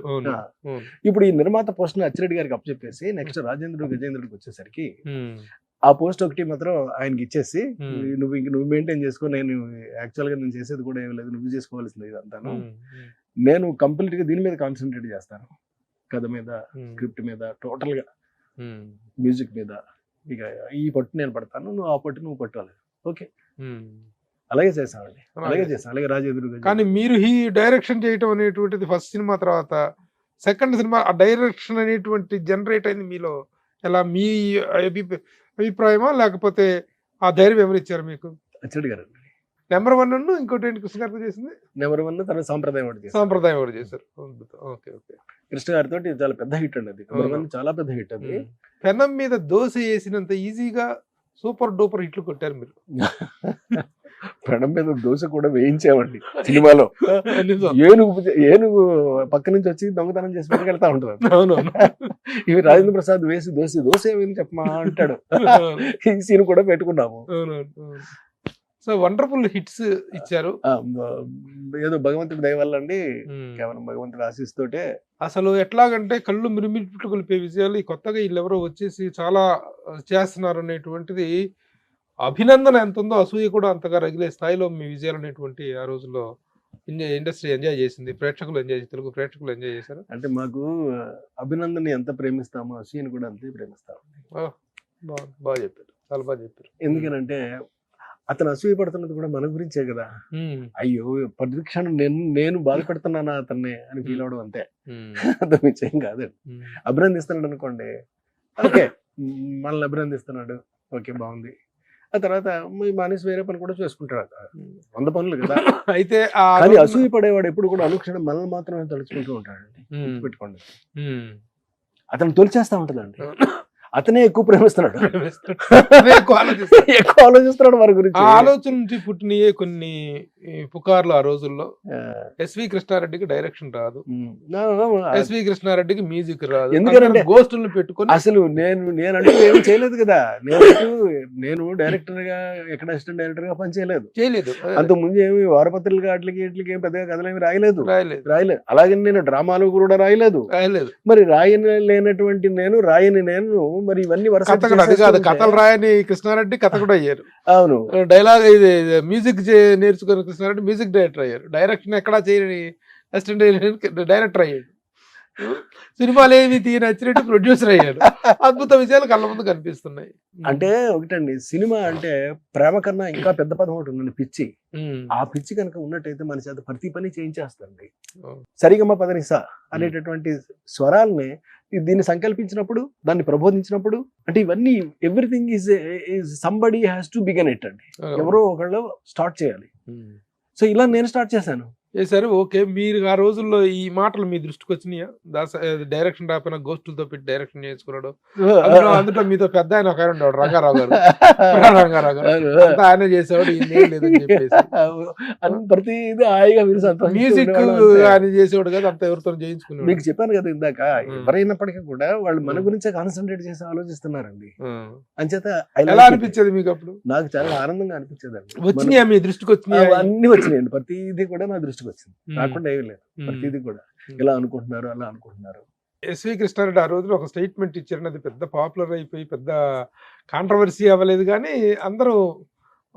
ఇప్పుడు ఈ నిర్మాత పోస్ట్ ని అచ్చిరెడ్డి గారికి అప్పచెప్పేసి నెక్స్ట్ రాజేంద్రుడు గజేంద్రుడికి వచ్చేసరికి ఆ పోస్ట్ ఒకటి మాత్రం ఆయనకి ఇచ్చేసి నువ్వు మెయింటైన్ చేసుకో, నేను యాక్చువల్ గా నేను చేసేది కూడా ఏం లేదు, నువ్వు చేసుకోవాల్సింది ఇదంతాను, నేను కంప్లీట్ గా దీని మీద కాన్సన్ట్రేట్ చేస్తాను, కథ మీద, స్క్రిప్ట్ మీద, టోటల్ గా మ్యూజిక్ మీద. ఇక ఈ పట్టు నేను పడతాను, నువ్వు ఆ పట్టు నువ్వు పట్టాలి. ఓకే, అలాగే చేసామండి, అలాగే చేసాం, అలాగే రాజేంద్రుడు. కానీ మీరు ఈ డైరెక్షన్ చేయటం అనేటువంటిది ఫస్ట్ సినిమా తర్వాత సెకండ్ సినిమా ఆ డైరెక్షన్ అనేటువంటి జనరేట్ అయింది మీలో ఎలా? మీ అభిప్రాయమా లేకపోతే ఆ ధైర్యం ఎవరు ఇచ్చారు మీకు? అచ్చిరెడ్డి గారు నెంబర్ 1 ఇంకోటి ఏంటి కృష్ణ గారితో చేసింది? నెంబర్ 1 తన సాంప్రదాయం ఒకటి చేశారు. Okay okay. కృష్ణ గారితో చాలా పెద్ద హిట్ అండి అది. నెంబర్ 1 చాలా పెద్ద హిట్ అది. పెనం మీద దోశ వేసినంత ఈజీగా సూపర్ డూపర్ హిట్లు కొట్టారు మీరు. పెనం మీద దోశ కూడా వేయించామండి సినిమాలో. ఏనుగు పక్క నుంచి వచ్చి దొంగతనం చేసి వెళ్తా ఉంటారు. ఇవి రాజేంద్ర ప్రసాద్ వేసి దోశ ఏమైంది చెప్పమా అంటాడు. ఈ సీన్ కూడా పెట్టుకున్నాము. సో వండర్ఫుల్ హిట్స్ ఇచ్చారు. ఏదో భగవంతుడి దయ వల్ల అండి, కేవలం భగవంతుడి ఆశీస్సుతోటే. అసలు ఎట్లాగంటే కళ్ళు మిరుమిట్లు కొలిపే విజయాలు ఈ కొత్తగా వీళ్ళెవరో వచ్చేసి చాలా చేస్తున్నారు అనేటువంటిది అభినందన ఎంత ఉందో అసూయ కూడా అంతగా రగిలే స్థాయిలో మీ విజయాలు అనేటువంటి ఆ రోజుల్లో ఇండస్ట్రీ ఎంజాయ్ చేసింది, ప్రేక్షకులు ఎంజాయ్ చేసి తెలుగు ప్రేక్షకులు ఎంజాయ్ చేశారు. అంటే మాకు అభినందన ఎంత ప్రేమిస్తామో అసూయని కూడా అంతే ప్రేమిస్తాము. బాగా చెప్పారు, చాలా బాగా చెప్పారు. ఎందుకనంటే అతను అసూయ పడుతున్నది కూడా మన గురించే కదా. అయ్యో ప్రతిక్షణం నేను బాధపడుతున్నానా అతన్ని అని ఫీల్ అవడం అంతే, అంత విషయం కాదండి. అభినందిస్తున్నాడు అనుకోండి, ఓకే మనల్ని అభినందిస్తున్నాడు, ఓకే బాగుంది. ఆ తర్వాత మానేసి వేరే పని కూడా చేసుకుంటాడు, 100 పనులు కదా. అయితే కానీ అసూయ పడేవాడు ఎప్పుడు కూడా అనుక్షణం మనల్ని మాత్రమే తలుచుకుంటూ ఉంటాడండి, పెట్టుకోండి. అతను తొలిచేస్తా ఉంటుందండి, అతనే ఎక్కువ ప్రేమిస్తున్నాడు, ఎక్కువ ఆలోచిస్తున్నాడు వారి గురించి. ఆలోచన నుంచి పుట్టినయే కొన్ని పుకార్లు. ఆ రోజుల్లో ఎస్వి కృష్ణారెడ్డికి డైరెక్షన్ రాదు, ఎస్వి కృష్ణారెడ్డికి మ్యూజిక్ రాదు, ఎందుకంటే గోస్టులను పెట్టుకుని అసలు నేనంటే ఏం చేయలేదు కదా. నేను డైరెక్టర్ గా ఎక్కడ అసిస్టెంట్ డైరెక్టర్ గా పని చేయలేదు. అంత ముందు ఏమి వారపత్రికలు వాటికి ఏం పెద్దగా కథలు ఏమి రాయలేదు. అలాగే నేను డ్రామాలు కూడా రాయలేదు. మరి రాయలేనటువంటి నేను మరి ఇవన్నీ కథలు రాయని కృష్ణారెడ్డి కథ కూడా అయ్యారు. అవును, డైలాగ్ ఇది మ్యూజిక్ నేర్చుకున్న కృష్ణారెడ్డి మ్యూజిక్ డైరెక్టర్ అయ్యారు. డైరెక్షన్ ఎక్కడా చేయని అసిస్టెంట్ డైరెక్టర్ అయ్యాడు. సినిమాలు ఏమి తీయనచ్చినట్టు ప్రొడ్యూసర్ అయ్యాడు. అద్భుత విషయాలు కళ్ళ ముందు కనిపిస్తున్నాయి. అంటే ఒకటండి, సినిమా అంటే ప్రేమ కన్నా ఇంకా పెద్ద పదం ఒకటి ఉందండి, పిచ్చి. ఆ పిచ్చి కనుక ఉన్నట్టయితే మన చేత ప్రతి పని చేయించేస్తుంది. సరిగమ పదనిస అనేటటువంటి స్వరాల్ని దీన్ని సంకల్పించినప్పుడు, దాన్ని ప్రబోధించినప్పుడు, అంటే ఇవన్నీ everything is somebody has to begin it అండి. ఎవరో ఒకళ్ళు స్టార్ట్ చేయాలి. సో ఇలా నేను స్టార్ట్ చేశాను. చేశారు. ఓకే. మీరు ఆ రోజుల్లో ఈ మాటలు మీ దృష్టికి వచ్చినాయా? డైరెక్షన్ రాకపోయినా గోస్టులతో పెట్టి డైరెక్షన్ చేసుకున్నాడు. అందులో మీతో పెద్ద ఆయన ఒక ఆయన ఉండేవాడు, రంగారావు గారు. రంగారావు గారు అంతా ఆయనే చేసేవాడు, ఈయన లేదని చెప్పేసి. ప్రతిదీ హాయిగా మీరు మ్యూజిక్ ఆయన చేసేవాడు కదా, అంత ఎవరితో చేయించుకున్నాడు. మీకు చెప్పాను కదా ఇందాక, ఎవరైనప్పటికీ కూడా వాళ్ళు మన గురించే కాన్సన్ట్రేట్ చేసి ఆలోచిస్తున్నారండి. అంచేత ఎలా అనిపించేది మీకు అప్పుడు? నాకు చాలా ఆనందంగా అనిపించేదండి. వచ్చినాయా మీ దృష్టికి? వచ్చినాయి, అన్ని వచ్చినాయండి. ప్రతిదీ కూడా నా దృష్టికి వచ్చింది, రాకుండా ఏమీ లేదు. ప్రతిదీ కూడా ఇలా అనుకుంటున్నారు, అలా అనుకుంటున్నారు. ఎస్వి కృష్ణారెడ్డి ఆ రోజున ఒక స్టేట్మెంట్ ఇచ్చారని, అది పెద్ద పాపులర్ అయిపోయి పెద్ద కాంట్రవర్సీ అవ్వలేదు, కానీ అందరూ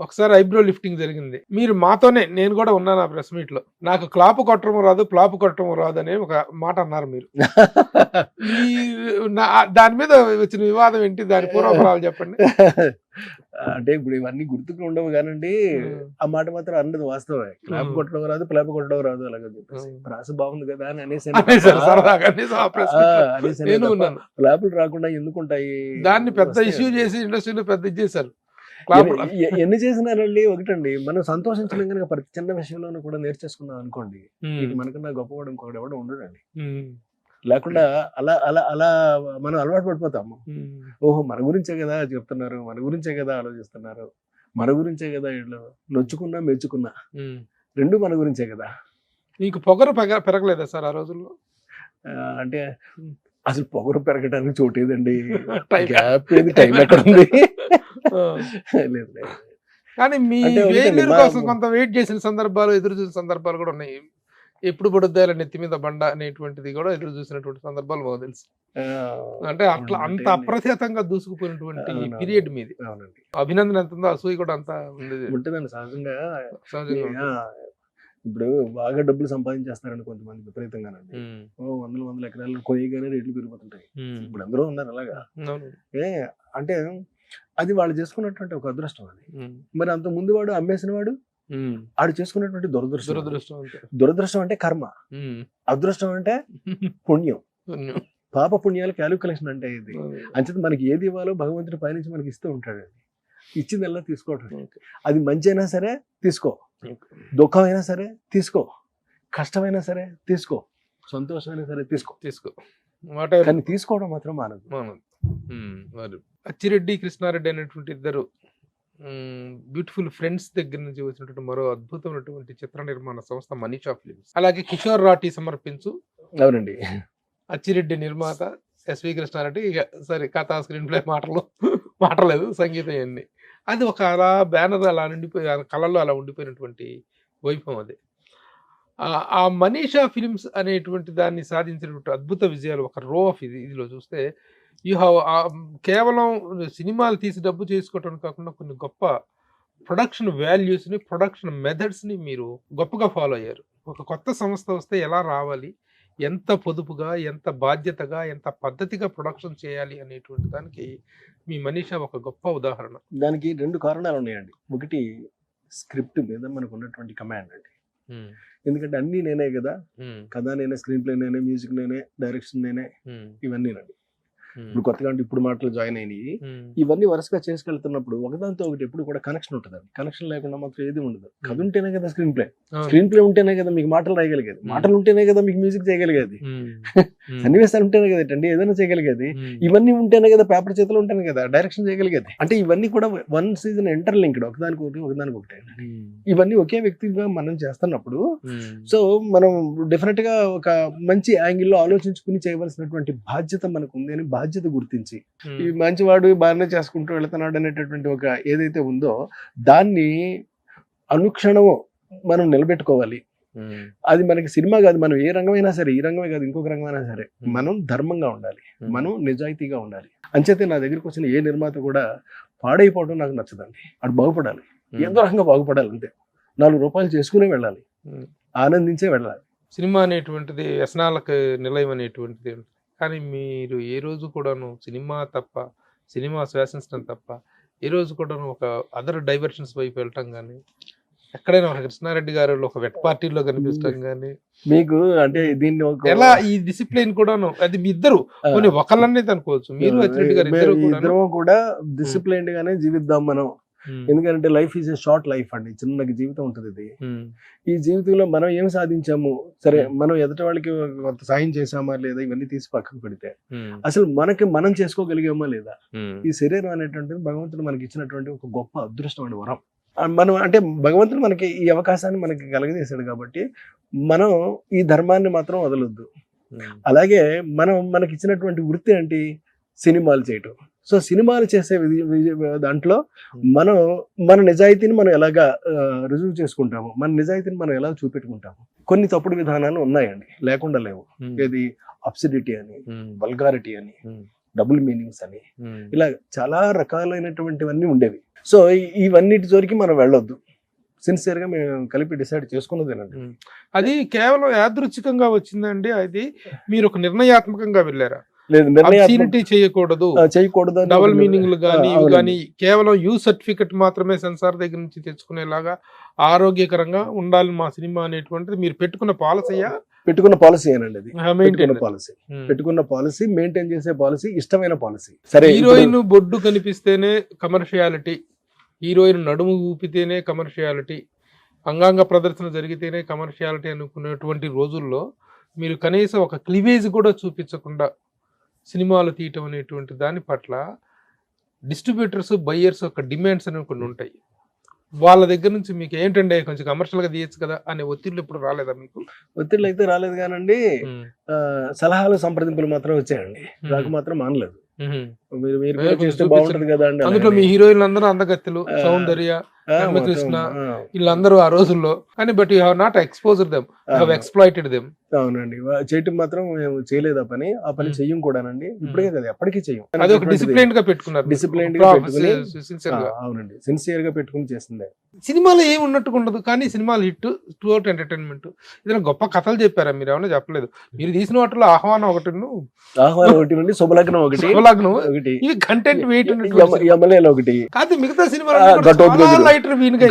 ఒకసారి ఐబ్రో లిఫ్టింగ్ జరిగింది. మీరు మాతోనే, నేను కూడా ఉన్నాను ఆ ప్రెస్ మీట్ లో, నాకు క్లాప్ కొట్టడం రాదు, ప్లాప్ కొట్టడం రాదు అనే ఒక మాట అన్నారు మీరు. దాని మీద వచ్చిన వివాదం ఏంటి, దాని పూర్వపరాలు చెప్పండి. అంటే ఇప్పుడు ఇవన్నీ గుర్తుకు ఉండవు కానండి, ఆ మాట మాత్రం అన్నది వాస్తవమే. క్లాప్ కొట్టడం రాదు, ప్లాప్ కొట్టడం రాదు, అలాగే చెప్పేసి ప్రాస బాగుంది కదా అని అనేసి క్లాపులు రాకుండా ఎందుకుంటాయి, దాన్ని పెద్ద ఇష్యూ చేసి ఇండస్ట్రీలో పెద్ద ఇది చేశారు. ఎన్ని చేసినారండి. ఒకటండి, మనం సంతోషించడం కనుక ప్రతి చిన్న విషయంలోనూ కూడా నేర్చేసుకున్నాం అనుకోండి, మనకన్నా గొప్పవాడు ఇంకొకటి ఎవడో ఉండడండి. లేకుండా అలా అలా అలా మనం అలవాటు పడిపోతాము. ఓహో, మన గురించే కదా చెప్తున్నారు, మన గురించే కదా ఆలోచిస్తున్నారు, మన గురించే కదా వీళ్ళు నొచ్చుకున్నా మెచ్చుకున్నా రెండు మన గురించే కదా. మీకు పొగరు పెరగలేదా సార్ ఆ రోజుల్లో? అంటే అసలు పొగరు పెరగడానికి చోటేదండి, గ్యాప్ ఏది, టైం ఎక్కడ ఉంది? లేదు లేదు. కానీ మీ ఫెయిల్యూర్ కోసం కొంత వెయిట్ చేసిన సందర్భాలు, ఎదురు చూసిన సందర్భాలు కూడా ఉన్నాయి. ఎప్పుడు పడుద్దాల నెత్తి మీద బండ అనేటువంటిది కూడా ఎదురు చూసినటువంటి సందర్భాలు మాకు తెలుసు. అంటే అట్లా అంత అప్రతిహతంగా దూసుకుపోయినటువంటి పీరియడ్ మీది. అభినందన ఎంత ఉందో అసూయ కూడా అంత ఉంటుందండి సహజంగా. ఇప్పుడు బాగా డబ్బులు సంపాదించేస్తారండి కొంతమంది విపరీతంగానండి. వందల ఎకరాలు కొయ్యగానే రేట్లు పెరిగిపోతుంటాయి. ఇప్పుడు అందరూ ఉన్నారు అలాగా. అంటే అది వాళ్ళు చేసుకున్నటువంటి ఒక అదృష్టం అది. మరి అంత ముందు వాడు అమ్మేసిన వాడు ఆడు చేసుకున్నటువంటి దురదృష్టం అంటే కర్మ, అదృష్టం అంటే పుణ్యం. పాప పుణ్యాల క్యాలిక్యులేషన్ అంటే ఇది. అంచేత మనకి ఏది ఇవ్వాలో భగవంతుడి పైనుంచి మనకి ఇస్తూ ఉంటాడు. ఇచ్చిందల్లా తీసుకోవటం. అది మంచి అయినా సరే తీసుకో, దుఃఖం అయినా సరే తీసుకో, కష్టమైనా సరే తీసుకో, సంతోషమైనా సరే తీసుకో, కానీ తీసుకోవడం మాత్రం మానదు. అచ్చిరెడ్డి, కృష్ణారెడ్డి అనేటువంటి ఇద్దరు బ్యూటిఫుల్ ఫ్రెండ్స్ దగ్గర నుంచి వచ్చినటువంటి మరో అద్భుతమైనటువంటి చిత్ర నిర్మాణ సంస్థ మనీషా ఫిలిమ్స్. అలాగే కిషోర్ రాఠీ సమర్పించు. అవునండి. అచ్చిరెడ్డి నిర్మాత, ఎస్వి కృష్ణారెడ్డి సరే కథా స్క్రీన్ ప్లే మాటలేదు, సంగీతం ఇవన్నీ. అది ఒక అలా బ్యానర్ అలా నిండిపోయి కళల్లో అలా ఉండిపోయినటువంటి వైభవం అది. ఆ మనీషా ఫిలిమ్స్ అనేటువంటి దాన్ని సాధించినటువంటి అద్భుత విజయాలు ఒక రో ఆఫ్ ఇదిలో చూస్తే కేవలం సినిమాలు తీసి డబ్బు చేసుకోవటం కాకుండా కొన్ని గొప్ప ప్రొడక్షన్ వాల్యూస్ని, ప్రొడక్షన్ మెథడ్స్ని మీరు గొప్పగా ఫాలో అయ్యారు. ఒక కొత్త సంస్థ వస్తే ఎలా రావాలి, ఎంత పొదుపుగా, ఎంత బాధ్యతగా, ఎంత పద్ధతిగా ప్రొడక్షన్ చేయాలి అనేటువంటి దానికి మీ మనీషా ఒక గొప్ప ఉదాహరణ. దానికి రెండు కారణాలు ఉన్నాయండి. ఒకటి స్క్రిప్ట్ మీద మనకు ఉన్నటువంటి కమాండ్ అండి. ఎందుకంటే అన్నీ నేనే కదా, కథ నేనే, స్క్రీన్ ప్లే నేనే, మ్యూజిక్ నేనే, డైరెక్షన్ నేనే, ఇవన్నీ నండి. ఇప్పుడు కొత్తగా అంటే ఇప్పుడు మాటలు జాయిన్ అయినాయి. ఇవన్నీ వరుసగా చేసుకెళ్తున్నప్పుడు ఒకదాంతో ఒకటి ఎప్పుడు కూడా కనెక్షన్ ఉంటుంది. కనెక్షన్ లేకుండా మాత్రం ఏది ఉండదు. కథ ఉంటేనే కదా స్క్రీన్ ప్లే ఉంటేనే కదా మీకు మాటలు రాయగలిగేది, మాటలు ఉంటేనే కదా మీకు మ్యూజిక్ చేయగలిగేది, సన్నివేశాలు ఉంటేనే కదా అండి ఏదైనా చేయగలిగేది, ఇవన్నీ ఉంటేనే కదా పేపర్ చేతిలో ఉంటేనే కదా డైరెక్షన్ చేయగలిగేది. అంటే ఇవన్నీ కూడా వన్ సీజన్ ఇంటర్లింక్డ్, ఒకదానికి. ఇవన్నీ ఒకే వ్యక్తిగా మనం చేస్తున్నప్పుడు సో మనం డెఫినెట్ గా ఒక మంచి యాంగిల్లో ఆలోచించుకుని చేయవలసినటువంటి బాధ్యత మనకు ఉంది అని బాధ్యత గుర్తించి, ఈ మంచివాడు బాగానే చేసుకుంటూ వెళ్తున్నాడు అనేటటువంటి ఒక ఏదైతే ఉందో దాన్ని అనుక్షణము మనం నిలబెట్టుకోవాలి. అది మనకి సినిమా కాదు, మనం ఏ రంగమైనా సరే, ఈ రంగమే కాదు ఇంకొక రంగమైనా సరే, మనం ధర్మంగా ఉండాలి, మనం నిజాయితీగా ఉండాలి. అంచేతే నా దగ్గరికి వచ్చిన ఏ నిర్మాత కూడా పాడైపోవడం నాకు నచ్చదండి. అటు బాగుపడాలి, ఏదో రకంగా బాగుపడాలి, అంతే. 4 రూపాయలు చేసుకునే వెళ్ళాలి, ఆనందించే వెళ్ళాలి. సినిమా అనేటువంటిది వ్యసనాలకు నిలయం అనేటువంటిది. కానీ మీరు ఏ రోజు కూడాను సినిమా తప్ప, సినిమా శ్వాసించడం తప్ప ఏ రోజు కూడాను ఒక అదర్ డైవర్షన్స్ వైపు వెళ్ళటం కానీ, ఎక్కడైనా ఒక కృష్ణారెడ్డి గారు ఒక వెట్ పార్టీలో కనిపించడం కానీ మీకు అంటే దీన్ని ఎలా ఈ డిసిప్లిన్ కూడాను, అది మీ ఇద్దరు కొన్ని ఒకళ్ళనే అనుకోవచ్చు, మీరు అచ్చిరెడ్డి గారు ఇద్దరు కూడా డిసిప్లైన్డ్ గానే జీవిద్దాం మనం. ఎందుకంటే life is a short life అండి, చిన్న జీవితం ఉంటుంది ఇది. ఈ జీవితంలో మనం ఏం సాధించాము, సరే మనం ఎదుటి వాళ్ళకి కొంత సాయం చేసామా లేదా, ఇవన్నీ తీసి పక్కకు పెడితే అసలు మనం చేసుకోగలిగామా లేదా. ఈ శరీరం అనేటువంటిది భగవంతుడు మనకి ఇచ్చినటువంటి ఒక గొప్ప అదృష్టమైన వరం. మనం అంటే భగవంతుడు మనకి ఈ అవకాశాన్ని మనకి కలగజేశాడు కాబట్టి మనం ఈ ధర్మాన్ని మాత్రం వదలొద్దు. అలాగే మనకి ఇచ్చినటువంటి వృత్తి ఏంటి, సినిమాలు చేయటం. సో సినిమాలు చేసే దాంట్లో మనం మన నిజాయితీని మనం ఎలాగా రుజువు చేసుకుంటాము, మన నిజాయితీని మనం ఎలా చూపెట్టుకుంటాము. కొన్ని తప్పుడు విధానాలు ఉన్నాయండి, లేకుండా లేవు. ఏది అబ్సిడిటీ అని, వల్గారిటీ అని, డబుల్ మీనింగ్స్ అని, ఇలా చాలా రకాలైనటువంటివన్నీ ఉండేవి. సో ఇవన్నిటి జోలికి మనం వెళ్ళొద్దు. సిన్సియర్ గా మేము కలిపి డిసైడ్ చేసుకున్నదేనండి. అది కేవలం యాదృచ్ఛికంగా వచ్చిందండి, అది మీరు ఒక నిర్ణయాత్మకంగా వెళ్ళారా? లేదు, చేయకూడదు, డబుల్ మీనింగ్లు కానీ ఇవి కానీ కేవలం యూ సర్టిఫికెట్ మాత్రమే సెన్సార్ దగ్గర నుంచి తెచ్చుకునేలాగా ఆరోగ్యకరంగా ఉండాలి మా సినిమా అనేటువంటిది మీరు పెట్టుకున్న పాలసీయా? పెట్టుకున్న పాలసీ అనండి అది. పెట్టుకున్న పాలసీ, మెయింటైన్ చేసే పాలసీ, ఇష్టమైన పాలసీ. సరే, హీరోయిన్ బొడ్డు కనిపిస్తేనే కమర్షియాలిటీ, హీరోయిన్ నడుము ఊపితేనే కమర్షియాలిటీ, అంగాంగ ప్రదర్శన జరిగితేనే కమర్షియాలిటీ అనుకునేటువంటి రోజుల్లో మీరు కనీసం ఒక క్లివేజ్ కూడా చూపించకుండా సినిమాలు తీయటం అనేటువంటి దాని పట్ల డిస్ట్రిబ్యూటర్స్, బయ్యర్స్ యొక్క డిమాండ్స్ అనేవి కొన్ని ఉంటాయి. వాళ్ళ దగ్గర నుంచి మీకు ఏంటంటే కొంచెం కమర్షియల్ గా తీయచ్చు కదా అనే ఒత్తిళ్ళు ఎప్పుడు రాలేదా మీకు? ఒత్తిళ్ళు అయితే రాలేదు కానండి, సలహాలు సంప్రదింపులు మాత్రం వచ్చాయండి, నాకు మాత్రం మానలేదు. మీరు చేస్తే బాగుంటది కదా అండి. అందులో మీ హీరోయిన్లు అందరూ అందగత్తెలు, సౌందర్య, కృష్ణ, వీళ్ళందరూ ఆ రోజుల్లో. కానీ but you have not exposed them, you have exploited them. అవునండి, చేయటం మాత్రం మేము చేయలేదు ఆ పని, ఆ పని చెయ్యం కూడానండి. ఇప్పుడే కదా, ఎప్పటికీ చెయ్యం. అది ఒక డిసిప్లైన్ గా పెట్టుకున్నారు, డిసిప్లైన్ గా పెట్టుకుని. అవునండి, సిన్సియర్ గా పెట్టుకుని చేస్తుంది. సినిమాలో ఏమి ఉన్నట్టుగా ఉండదు, కానీ సినిమాలు హిట్, త్రూ అవుట్ ఎంటర్టైన్మెంట్. ఏదైనా గొప్ప కథలు చెప్పారా మీరు? ఏమైనా చెప్పలేదు. మీరు తీసిన వాటిలో ఆహ్వానం ఒకటి నుండి శుభలగ్నం ఒకటి, ఇవి కంటెంట్ వెయిట్ ఒకటి కాదు. మిగతా సినిమాలు లైటర్ వీన్ గా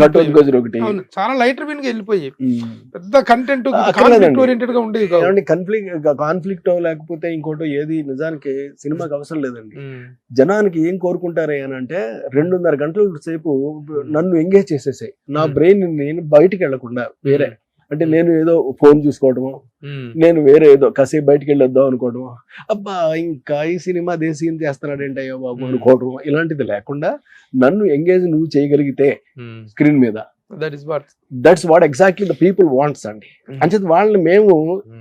చాలా లైటర్ వీన్ గా వెళ్ళిపోయి పెద్ద కంటెంట్ ఓరియంటెడ్ గా ఉండేది. కాన్ఫ్లిక్ట్ లేకపోతే ఇంకోటి ఏది నిజానికి సినిమాకి అవసరం లేదండి. జనానికి ఏం కోరుకుంటారే అని అంటే 2.5 గంటల సేపు నన్ను ఎంగేజ్ చేసేసాయి, నా బ్రెయిన్ నేను బయటికి వెళ్లకుండా వేరే, అంటే నేను ఏదో ఫోన్ చూసుకోవడము, నేను వేరే ఏదో కాసేపు బయటికి వెళ్ళొద్దాం అనుకోవడము, అబ్బా ఇంకా ఈ సినిమా దేశీయం చేస్తున్నాడు ఏంటయ్యో బాబు అనుకోవడం, ఇలాంటిది లేకుండా నన్ను ఎంగేజ్ నువ్వు చేయగలిగితే స్క్రీన్ మీద, that's what exactly the people wants అండి. అంచేత వాళ్ళని మేము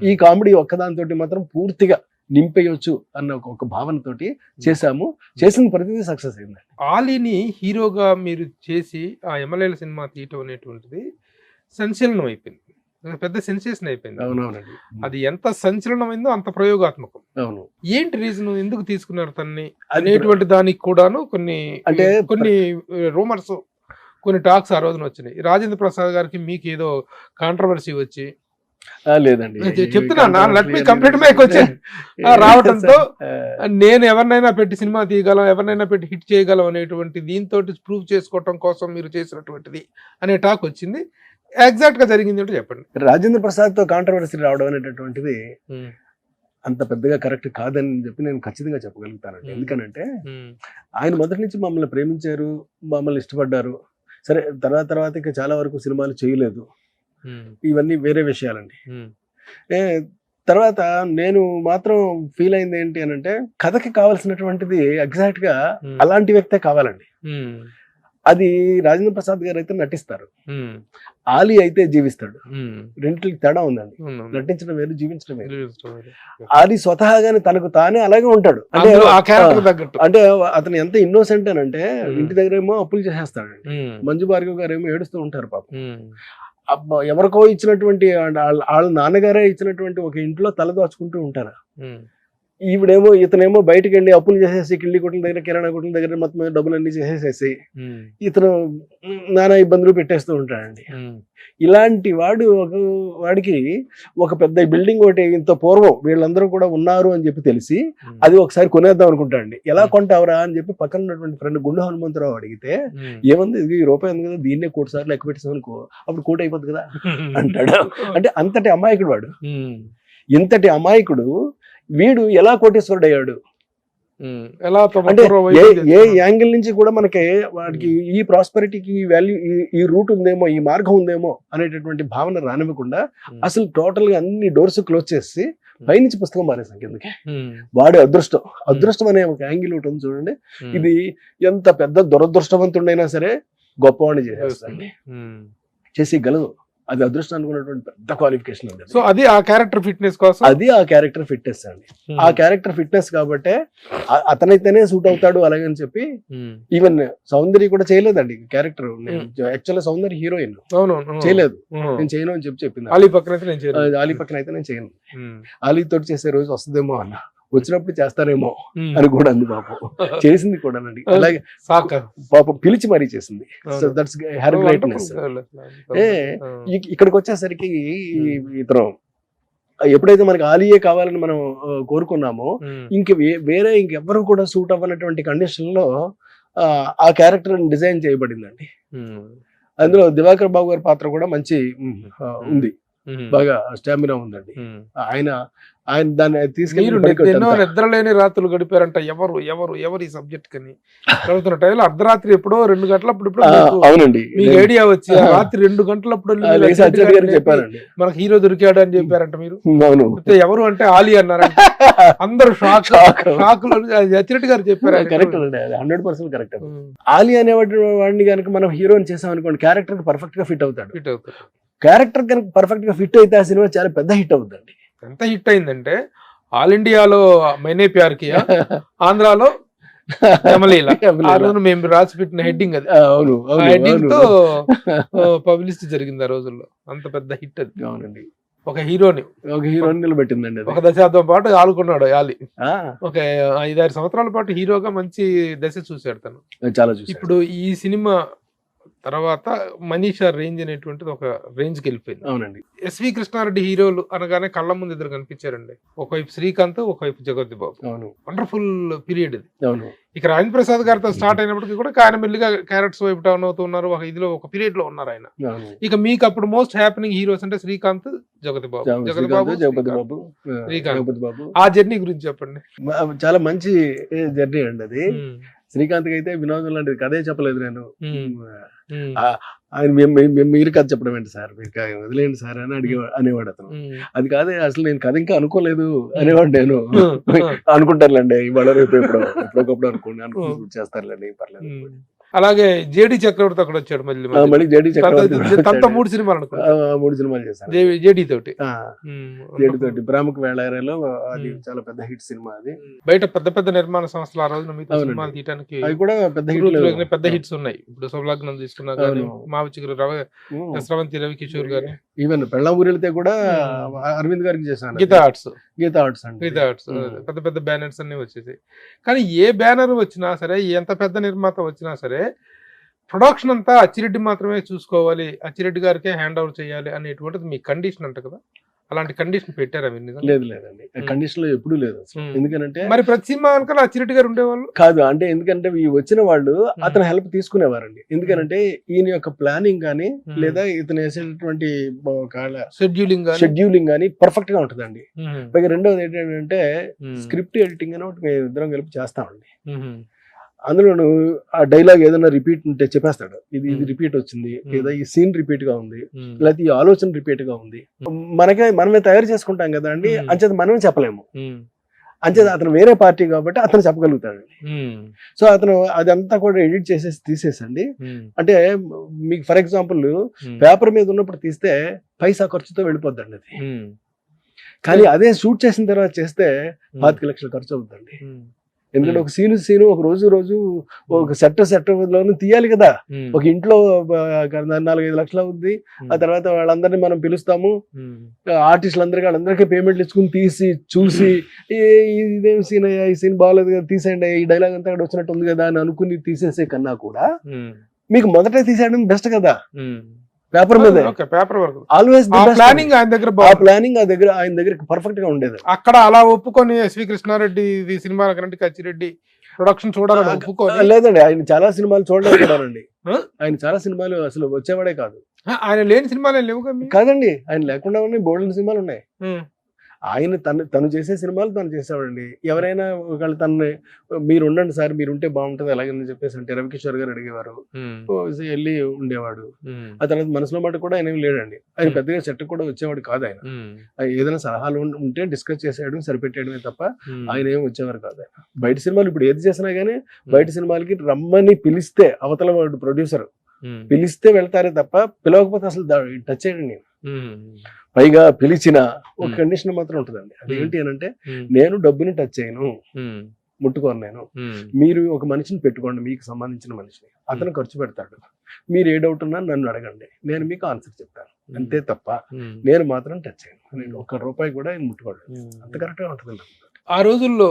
ఈ కామెడీ ఒక్కదానితోటి మాత్రం పూర్తిగా నింపేయొచ్చు అన్న ఒక భావనతోటి చేసాము. చేసిన ప్రతిదీ సక్సెస్ అయింది. ఆలీని హీరోగా మీరు చేసి ఆ ఎమ్మెల్యేల సినిమా తీయటం అనేటువంటిది సంచలనం అయిపోయింది, పెద్ద సెన్సేషన్ అయిపోయింది. అవునవునండి, అది ఎంత సంచలనమైందో అంత ప్రయోగాత్మకం. అవును. ఏంటి రీజన్, ఎందుకు తీసుకున్నారు తన్ని అనేటువంటి దానికి కూడాను కొన్ని రూమర్స్, కొన్ని టాక్స్ ఆ రోజున వచ్చినాయి. రాజేంద్ర ప్రసాద్ గారికి మీకు ఏదో కాంట్రవర్సీ వచ్చి లేదండి చెప్తున్నా, లెట్ మీ కంప్లీట్ మైక్ వచ్చి రావడంతో నేను ఎవరినైనా పెట్టి సినిమా తీయగలం, ఎవరినైనా పెట్టి హిట్ చేయగలం అనేటువంటి దీంతో ప్రూవ్ చేసుకోవటం కోసం మీరు చేసినటువంటిది అనే టాక్ వచ్చింది. ఎగ్జాక్ట్ గా జరిగింది ఏంటో చెప్పండి. రాజేంద్ర ప్రసాద్ తో కాంట్రవర్సీ రావడం అనేటటువంటిది అంత పెద్దగా కరెక్ట్ కాదని చెప్పి నేను ఖచ్చితంగా చెప్పగలుగుతానండి. ఎందుకనంటే ఆయన మొదటి నుంచి మమ్మల్ని ప్రేమించారు, మమ్మల్ని ఇష్టపడ్డారు. సరే, తర్వాత ఇక చాలా వరకు సినిమాలు చేయలేదు, ఇవన్నీ వేరే విషయాలండి. తర్వాత నేను మాత్రం ఫీల్ అయింది ఏంటి అని అంటే, కథకి కావాల్సినటువంటిది ఎగ్జాక్ట్ గా అలాంటి వ్యక్తే కావాలండి. అది రాజేంద్ర ప్రసాద్ గారు అయితే నటిస్తారు, ఆలీ అయితే జీవిస్తాడు. రెండింటికి తేడా ఉందండి, నటించడం వేరు, జీవించడం వేరు. ఆలీ స్వతహాగానే తనకు తానే అలాగే ఉంటాడు. అంటే అతను ఎంత ఇన్నోసెంట్ అని అంటే, ఇంటి దగ్గర ఏమో అప్పులు చేసేస్తాడండి. మంజు భార్గవ్ గారు ఏమో ఏడుస్తూ ఉంటారు పాపం. అబ్బా, ఎవరికో ఇచ్చినటువంటి వాళ్ళ నాన్నగారే ఇచ్చినటువంటి ఒక ఇంట్లో తలదాచుకుంటూ ఉంటారు. ఇతనేమో బయటకు వెళ్ళి అప్పులు చేసేసి కిళ్ళి కొట్ల దగ్గర, కిరాణా కొట్ల దగ్గర మొత్తం డబ్బులన్నీ చేసేసేసి ఇతను నానా ఇబ్బందులు పెట్టేస్తూ ఉంటాడండి. ఇలాంటి వాడికి ఒక పెద్ద బిల్డింగ్ ఒకటి ఇంత పూర్వం వీళ్ళందరూ కూడా ఉన్నారు అని చెప్పి తెలిసి అది ఒకసారి కొనేద్దాం అనుకుంటాడండి. ఎలా కొంటావురా అని చెప్పి పక్కన ఉన్నటువంటి ఫ్రెండ్ గుండు హనుమంతరావు అడిగితే, ఏముంది ఇది రూపాయి ఉంది కదా, దీన్నే 1 కోటి సార్లు లెక్క పెట్టేసాం అనుకో, అప్పుడు 1 కోటి అయిపోతుంది కదా అంటాడు. అంటే అంతటి అమాయకుడు వాడు. ఇంతటి అమాయకుడు వీడు ఎలా కోటేశ్వరుడు అయ్యాడు? ఎలా అంటే ఏ యాంగిల్ నుంచి కూడా మనకి వాడికి ఈ ప్రాస్పెరిటీకి ఈ వాల్యూ ఈ రూట్ ఉందేమో, ఈ మార్గం ఉందేమో అనేటటువంటి భావన రానివ్వకుండా అసలు టోటల్ గా అన్ని డోర్స్ క్లోజ్ చేసి పైనుంచి పుస్తకం మారేసాం కిందకి. వాడే అదృష్టం అనే ఒక యాంగిల్ ఒకటి ఉంది చూడండి. ఇది ఎంత పెద్ద దురదృష్టవంతుడైనా సరే గొప్పవాడిని చేసేస్తాండి, చేసి గలదు. అది అదృష్టం అనుకున్నటువంటి పెద్ద క్వాలిఫికేషన్ ఉంది. సో అది ఆ క్యారెక్టర్ ఫిట్నెస్ కోసం, అది ఆ క్యారెక్టర్ ఫిట్నెస్ అండి. ఆ క్యారెక్టర్ ఫిట్నెస్ కాబట్టే అతనైతేనే సూట్ అవుతాడు అలాగని చెప్పి. ఈవెన్ సౌందర్య కూడా చేయలేదండి క్యారెక్టర్. యాక్చువల్గా సౌందర్య హీరోయిన్ చేయలేదు, నేను చేయను అని చెప్పింది. ఆలీ పక్కన అయితే నేను చేయను, ఆలీ తోటి చేసే రోజు వస్తుందేమో అన్న, వచ్చినప్పుడు చేస్తారేమో అని కూడా అంది పాపం. చేసింది కూడా అండి, అలాగే పాపం పిలిచి మరీ చేసింది. So that's her greatness. ఇక్కడికి వచ్చేసరికి ఇతను ఎప్పుడైతే మనకి ఆలియే కావాలని మనం కోరుకున్నామో, వేరే ఇంకెవ్వరూ కూడా సూట్ అవ్వనటువంటి కండిషన్ లో ఆ క్యారెక్టర్ డిజైన్ చేయబడిందండి. అందులో దివాకర్ బాబు గారి పాత్ర కూడా మంచి ఉంది, బాగా స్టామినా ఉందండి. ఆయన దాన్ని తీసుకెళ్ళి నిద్రలేని రాత్రులు గడిపారంట. ఎవరు ఎవరు ఎవరు ఈ సబ్జెక్ట్ కని చదువుతున్న టైంలో అర్ధరాత్రి ఎప్పుడో 2 గంటలప్పుడు అవునండి మీకు ఐడియా వచ్చి రాత్రి 2 గంటలప్పుడు మనకు హీరో దొరికాడు అని చెప్పారంట మీరు. ఎవరు అంటే ఆలీ అన్నారంట. అందరూ షాక్ అచ్చిరెడ్డి గారు చెప్పారు. కరెక్ట్ అండి, 100% కరెక్ట్. ఆలీ అనేవాడిని కనుక మనం హీరోని చేసాం అనుకోండి, క్యారెక్టర్ పర్ఫెక్ట్ గా ఫిట్ అవుతాడు. క్యారెక్టర్ కనుక పర్ఫెక్ట్ గా ఫిట్ అయితే ఆ సినిమా చాలా పెద్ద హిట్ అవుతుందండి. ఎంత హిట్ అయిందంటే ఆల్ ఇండియాలో మైనే ప్యార్ కియా, ఆంధ్రాలో ఆ రోజు మేము రాసి పెట్టిన హెడ్డింగ్ అది. హెడ్డింగ్ తో పబ్లిసిటీ జరిగింది ఆ రోజుల్లో. అంత పెద్ద హిట్ అది. అవునండి, ఒక హీరోని నిలబెట్టిందండి. ఒక దశాబ్దం పాటు ఆలుకున్నాడు ఆలి. ఒక 5-6 సంవత్సరాల పాటు హీరోగా మంచి దశ చూశాడు తను. చాలా. ఇప్పుడు ఈ సినిమా తర్వాత మనీషా రేంజ్ అనేటువంటిది ఒక రేంజ్ కి వెళ్ళిపోయింది. అవునండి. ఎస్వి కృష్ణారెడ్డి హీరోలు అనగానే కళ్ళ ముందు ఇద్దరు కనిపించారండి. ఒకవైపు శ్రీకాంత్, ఒకవైపు జగపతి బాబు. వండర్ఫుల్ పీరియడ్ ఇది. ఇక రాజేంద్ర ప్రసాద్ గారితో స్టార్ట్ అయినప్పటికీ కూడా ఆయన మెల్లిగా క్యారెక్టర్స్ వైపు టర్న్ అవుతున్నారు. ఒక ఇదిలో ఒక పీరియడ్ లో ఉన్నారు ఆయన. ఇక మీకు అప్పుడు మోస్ట్ హ్యాపెనింగ్ హీరోస్ అంటే శ్రీకాంత్, జగపతి బాబు, శ్రీకాంత్. ఆ జర్నీ గురించి చెప్పండి. చాలా మంచి జర్నీ అండి అది. శ్రీకాంత్ కి అయితే వినోదం లాంటిది కథే చెప్పలేదు నేను. ఆయన మీరు కథ చెప్పడం ఏంటి సార్, మీరు వదిలేండి సార్ అని అనేవాడు అతను. అది కాదే, అసలు నేను కథ ఇంకా అనుకోలేదు అనేవాడు నేను. అనుకుంటారులేండి ఇవాళ రేపు ఎప్పుడొకప్పుడు అనుకుని చేస్తారులేండి, పర్లేదు. అలాగే జేడి చక్రవర్తి అక్కడ వచ్చాడు మళ్ళీ. జేడి చక్రవర్తి 3 సినిమాలు అనుకో. 3 సినిమాలు చేశాను జేడి తోటి. బ్రాహ్మకు వేళారేలో అది చాలా పెద్ద హిట్ సినిమా. అది బయట పెద్ద పెద్ద నిర్మాణ సంస్థలు ఆ రోజున మీతో సినిమాలు తీయడానికి అవి కూడా పెద్ద హిట్స్ ఉన్నాయి. ఇప్పుడు శుభలగ్నం తీసుకున్నా కానీ, మావిచిగురు యశ్రవంతి రవికిషోర్ గారి, ఈవెన్ పెళ్ళామూరి వెళ్తే కూడా అరవింద్ గారికి చేశాను. గీతా ఆర్ట్స్ పెద్ద పెద్ద బ్యానర్స్ అన్ని వచ్చేసి. కానీ ఏ బ్యానర్ వచ్చినా సరే, ఎంత పెద్ద నిర్మాత వచ్చినా సరే, ప్రొడక్షన్ అంతా అచ్చిరెడ్డి మాత్రమే చూసుకోవాలి, అచ్చిరెడ్డి గారికే హ్యాండ్ ఓవర్ చేయాలి అనేటువంటిది మీ కండిషన్ అంట కదా. అలాంటి కండిషన్ పెట్టారా మీరు? లేదండి, కండిషన్ లో ఎప్పుడూ లేదు. ఎందుకంటే మరి ప్రతి సినిమా వెనకాల అచ్చిరెడ్డి గారు ఉండేవాళ్ళు కాదు. అంటే ఎందుకంటే ఈ వచ్చిన వాళ్ళు అతని హెల్ప్ తీసుకునేవారండి. ఎందుకంటే ఈయన యొక్క ప్లానింగ్ గానీ, లేదా ఇతను వేసేటటువంటి షెడ్యూలింగ్ గానీ పర్ఫెక్ట్ గా ఉంటుందండి. పైగా రెండోది ఏంటంటే స్క్రిప్ట్ ఎడిటింగ్ అని ఒకటి మేము ఇద్దరం కలిపి చేస్తామండి. అందులో ఆ డైలాగ్ ఏదైనా రిపీట్ ఉంటే చెప్పేస్తాడు, ఇది రిపీట్ వచ్చింది, లేదా ఈ సీన్ రిపీట్ గా ఉంది, లేకపోతే ఈ ఆలోచన రిపీట్ గా ఉంది. మనమే తయారు చేసుకుంటాం కదా అండి, అంచేత మనమే చెప్పలేము. అంచేత అతను వేరే పార్టీ కాబట్టి అతను చెప్పగలుగుతాడు. సో అతను అదంతా కూడా ఎడిట్ చేసేసి తీసేసండి. అంటే మీకు ఫర్ ఎగ్జాంపుల్ పేపర్ మీద ఉన్నప్పుడు తీస్తే పైసా ఖర్చుతో వెళ్ళిపోద్దండి అది. కానీ అదే షూట్ చేసిన తర్వాత చేస్తే 25 లక్షలు ఖర్చు అవుతుందండి. ఎందుకంటే ఒక సీను ఒక రోజు ఒక సెట్ లోను తీయాలి కదా. ఒక ఇంట్లో 4-5 లక్షలు అవుతుంది. ఆ తర్వాత వాళ్ళందరినీ మనం పిలుస్తాము, ఆర్టిస్టులు వాళ్ళందరికీ పేమెంట్లు ఇచ్చుకుని తీసి చూసి ఇదేం సీన్ అయ్యా, ఈ సీన్ బాగాలేదు కదా, తీసేయండి, ఈ డైలాగ్ అంతా అక్కడ వచ్చినట్టు ఉంది కదా అని అనుకుని తీసేసే కన్నా కూడా మీకు మొదట తీసేయడం బెస్ట్ కదా. పేపర్ మీద ఆల్వేస్ ప్లానింగ్ ఆయన దగ్గర పర్ఫెక్ట్ గా ఉండేది. అక్కడ అలా ఒప్పుకొని S V Krishna Reddy cinema Achi Reddy production చూడాలని ఒప్పుకోని లేదండి. ఆయన చాలా సినిమాలు చూడలేదండి. ఆయన చాలా సినిమాలు అసలు వచ్చేవాడే కాదు. ఆయన లేని సినిమాలు లేవు కాదండి, ఆయన లేకుండా ఉన్నాయి, బోల్డెన్ సినిమాలు ఉన్నాయి. ఆయన తను చేసే సినిమాలు తను చేసేవాడండి. ఎవరైనా ఒకవేళ తనని మీరు ఉండండి సార్, మీరు ఉంటే బాగుంటుంది అలాగని చెప్పేసి అంటే రవికిషోర్ గారు అడిగేవారు, వెళ్ళి ఉండేవాడు. ఆ తర్వాత మనసులో మాట కూడా ఆయన ఏం లేడండి. ఆయన పెద్దగా చెట్టు కూడా వచ్చేవాడు కాదు. ఆయన ఏదైనా సలహాలు ఉంటే డిస్కస్ చేసేయడం సరిపెట్టేయడమే తప్ప ఆయన ఏం వచ్చేవారు కాదు. ఆయన బయట సినిమాలు ఇప్పుడు ఏది చేసినా గానీ బయట సినిమాలకి రమ్మని పిలిస్తే అవతల వాడు ప్రొడ్యూసర్ పిలిస్తే వెళ్తారే తప్ప పిలవకపోతే అసలు టచ్ చేయండి నేను. పైగా పిలిచిన ఒక కండిషన్ మాత్రం ఉంటుందండి. అది ఏంటి అని అంటే, నేను డబ్బుని టచ్ చేయను, ముట్టుకోను నేను. మీరు ఒక మనిషిని పెట్టుకోండి, మీకు సంబంధించిన మనిషిని, అతను ఖర్చు పెడతాడు. మీరు ఏ డౌట్ ఉన్నా నన్ను అడగండి, నేను మీకు ఆన్సర్ చెప్తాను, అంతే తప్ప నేను మాత్రం టచ్ చేయను. నేను ఒక్క రూపాయి కూడా ఆయన ముట్టుకోడు. అంత కరెక్ట్ గా ఉంటుందండి. ఆ రోజుల్లో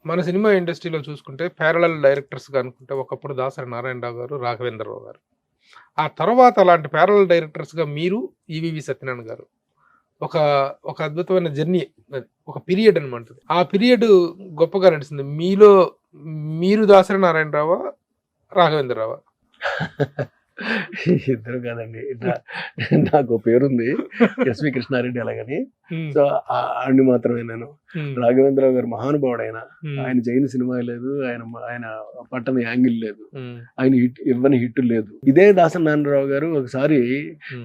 మన సినిమా ఇండస్ట్రీలో చూసుకుంటే ప్యారలల్ డైరెక్టర్స్ గా అనుకుంటే ఒకప్పుడు దాసరి నారాయణరావు గారు, రాఘవేంద్రరావు గారు. ఆ తర్వాత అలాంటి ప్యారలల్ డైరెక్టర్స్ గా మీరు, ఈవీవి సత్యనారాయణ గారు, ఒక అద్భుతమైన జర్నీ, ఒక పీరియడ్ అనమాట. ఆ పీరియడ్ గొప్పగా నడిచింది. మీరు దాసరి నారాయణరావా, రాఘవేంద్రరావా? ఇద్దరు కాదండి. నాకు పేరుంది ఎస్వి కృష్ణారెడ్డి అలాగని. సో ఆడిని మాత్రమే నేను. రాఘవేంద్రరావు గారు మహానుభావుడు. ఆయన జైన్ సినిమా లేదు, ఆయన పట్టణ యాంగిల్ లేదు, ఆయన ఇవ్వని హిట్ లేదు. ఇదే దాసరి నారాయణరావు గారు ఒకసారి,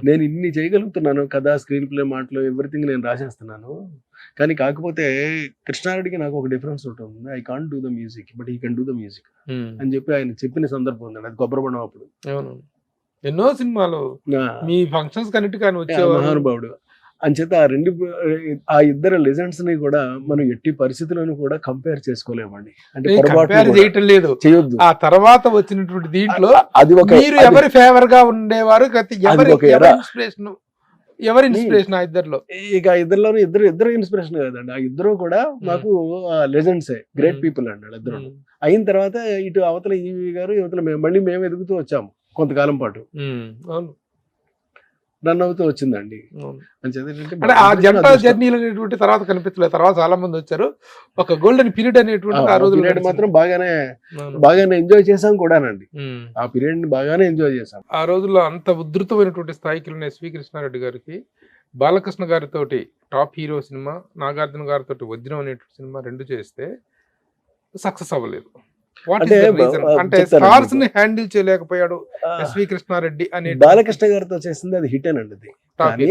నేను ఇన్ని చేయగలుగుతున్నాను, కథ, స్క్రీన్ ప్లే, మాటలు, ఎవ్రీథింగ్ నేను రాసేస్తున్నాను, కానీ కాకపోతే కృష్ణారెడ్డికి నాకు ఒక డిఫరెన్స్ ఉంటుంది, I can't do the music but he can do the music అని చెప్పి ఆయన చెప్పిన సందర్భం ఉందండి. అది కొబ్బరిబండం అప్పుడు. ఎన్నో సినిమాలు మీ ఫంక్షన్స్ కన్నిటి కానీ వచ్చే మహానుభావుడు. అంచేత ఆ ఇద్దరు లెజెండ్స్ ని కూడా మనం ఎట్టి పరిస్థితులను కూడా కంపేర్ చేసుకోలేమండి. అంటే చేయటం లేదు, చేయొద్దు. ఆ తర్వాత వచ్చినటువంటి దీంట్లో అది ఒక ఎవరి ఫేవర్ గా ఉండేవారు, ఎవరి ఇన్స్పిరేషన్ ఆ ఇద్దరులో? ఇక ఇద్దరులోనూ ఇద్దరు ఇన్స్పిరేషన్ కదండి. ఆ ఇద్దరు కూడా మాకు లెజెండ్సే, గ్రేట్ పీపుల్ అండి ఇద్దరు. అయిన తర్వాత ఇటు అవతల ఈవి గారు, యువతల మళ్ళీ మేము ఎదుగుతూ వచ్చాము కొంతకాలం పాటు. రన్ అవుతూ వచ్చిందండి. ఆ జంట జర్నీలు అనేటువంటి తర్వాత కనిపించలేదు. తర్వాత చాలా మంది వచ్చారు. ఒక గోల్డెన్ పీరియడ్ అనేటువంటి ఆ రోజు మాత్రం బాగానే ఎంజాయ్ చేసాం కూడానండి. ఆ పీరియడ్ ని బాగానే ఎంజాయ్ చేసాం. ఆ రోజుల్లో అంత ఉధృతమైనటువంటి స్థాయికి ఉన్న ఎస్వి కృష్ణారెడ్డి గారికి బాలకృష్ణ గారితో టాప్ హీరో సినిమా, నాగార్జున గారితో వజ్రం అనేటువంటి సినిమా రెండు చేస్తే సక్సెస్ అవ్వలేదు. అంటే స్టార్స్ ని హ్యాండిల్ చేయలేకపోయాడు ఎస్వి కృష్ణారెడ్డి అనే. బాలకృష్ణ గారితో చేసింది అది హిట్ అనండి. అది కానీ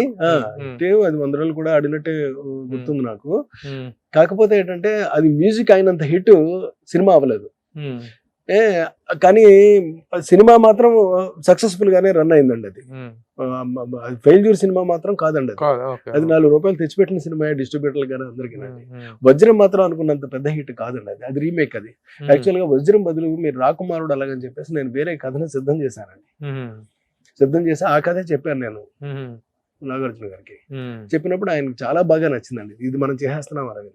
అది 100 రోజులు కూడా ఆడినట్టే గుర్తుంది నాకు. కాకపోతే ఏంటంటే అది మ్యూజిక్ అయినంత హిట్ సినిమా అవ్వలేదు. కానీ సినిమా మాత్రం సక్సెస్ఫుల్ గానే రన్ అయిందండి. అది ఫెయిల్యూర్ సినిమా మాత్రం కాదండి. అది 4 రూపాయలు తెచ్చిపెట్టిన సినిమా డిస్ట్రిబ్యూటర్లు గానీ అందరికీ. వజ్రం మాత్రం అనుకున్నంత పెద్ద హిట్ కాదండి. అది రీమేక్. అది యాక్చువల్ గా వజ్రం బదులు మీరు రాకుమారుడు అలాగని చెప్పేసి నేను వేరే కథను సిద్ధం చేశానండి. సిద్ధం చేసి ఆ కథే చెప్పాను నేను నాగార్జున గారికి. చెప్పినప్పుడు ఆయనకు చాలా బాగా నచ్చిందండి, ఇది మనం చేసేస్తున్నాం అలాగే.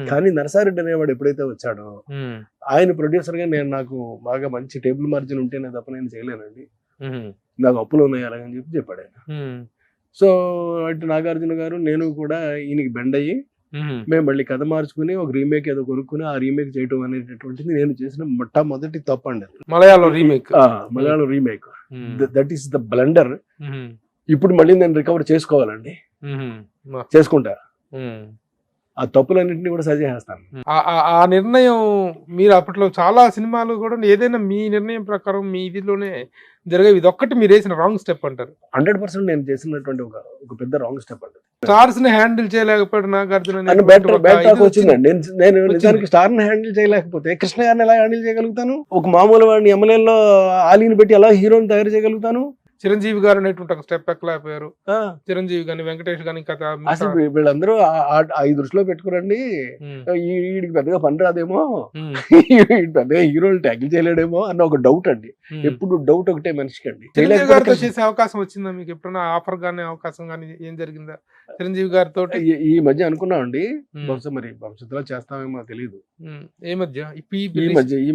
కానీ నరసారెడ్డి అనేవాడు ఎప్పుడైతే వచ్చాడో, ఆయన ప్రొడ్యూసర్ గా నాకు బాగా మంచి టేబుల్ మార్జిన్ ఉంటేనే తప్ప నేను చేయలేనండి, నాకు అప్పులు ఉన్నాయి అలాగని చెప్పాడు ఆయన. సో అటు నాగార్జున గారు నేను కూడా ఈయనకి బెండ్ అయ్యి మేము మళ్ళీ కథ మార్చుకుని ఒక రీమేక్ ఏదో కొనుక్కుని ఆ రీమేక్ చేయటం అనేటటువంటిది నేను చేసిన మొట్టమొదటి తప్పండి. Malayalam remake. That is the blunder. ఇప్పుడు మళ్ళీ నేను రికవర్ చేసుకోవాలండి, చేసుకుంటా. ఆ తప్పులన్నింటినీ కూడా సరి చేస్తాను. ఆ నిర్ణయం మీరు అప్పట్లో చాలా సినిమాలు కూడా ఏదైనా మీ నిర్ణయం ప్రకారం మీ ఇదిలోనే జరిగేవి, ఇది ఒక్కటి మీరు వేసిన రాంగ్ స్టెప్ అంటారు? 100% నేను చేసినటువంటి ఒక పెద్ద రాంగ్ స్టెప్ అంటారు. స్టార్స్ ని హ్యాండిల్ చేయలేకపోయాడు నాగార్జున వచ్చిందండి. నేను నిజానికి స్టార్ ని హ్యాండిల్ చేయలేకపోతే కృష్ణ గారిని ఎలా హ్యాండిల్ చేయగలుగుతాను? ఒక మామూలు వాడిని ఎమ్మెల్యేలో ఆలీని పెట్టి ఎలా హీరోని తయారు చేయగలుగుతాను? చిరంజీవి గారు అనేటువంటి ఒక స్టెప్ ఎక్కలేకపోయారు. చిరంజీవి గాని, వెంకటేష్ గాని కథ అసలు వీళ్ళందరూ ఆ దృష్టిలో పెట్టుకురండి. వీడికి పెద్దగా పని రాదేమో, పెద్దగా హీరోలు ట్యాకిల్ చేయలేడేమో అన్న ఒక డౌట్ అండి. ఎప్పుడు డౌట్ ఒకటే మనిషికి అండి. చిరంజీవి గారితో చేసే అవకాశం వచ్చిందా మీకు ఎప్పుడైనా? ఆఫర్ గానీ అవకాశం గానీ ఏం జరిగిందా చిరంజీవి గారితో? ఈ మధ్య అనుకున్నామండి, బహుశా మరి భవిష్యత్తులో చేస్తామేమో తెలియదు. ఈ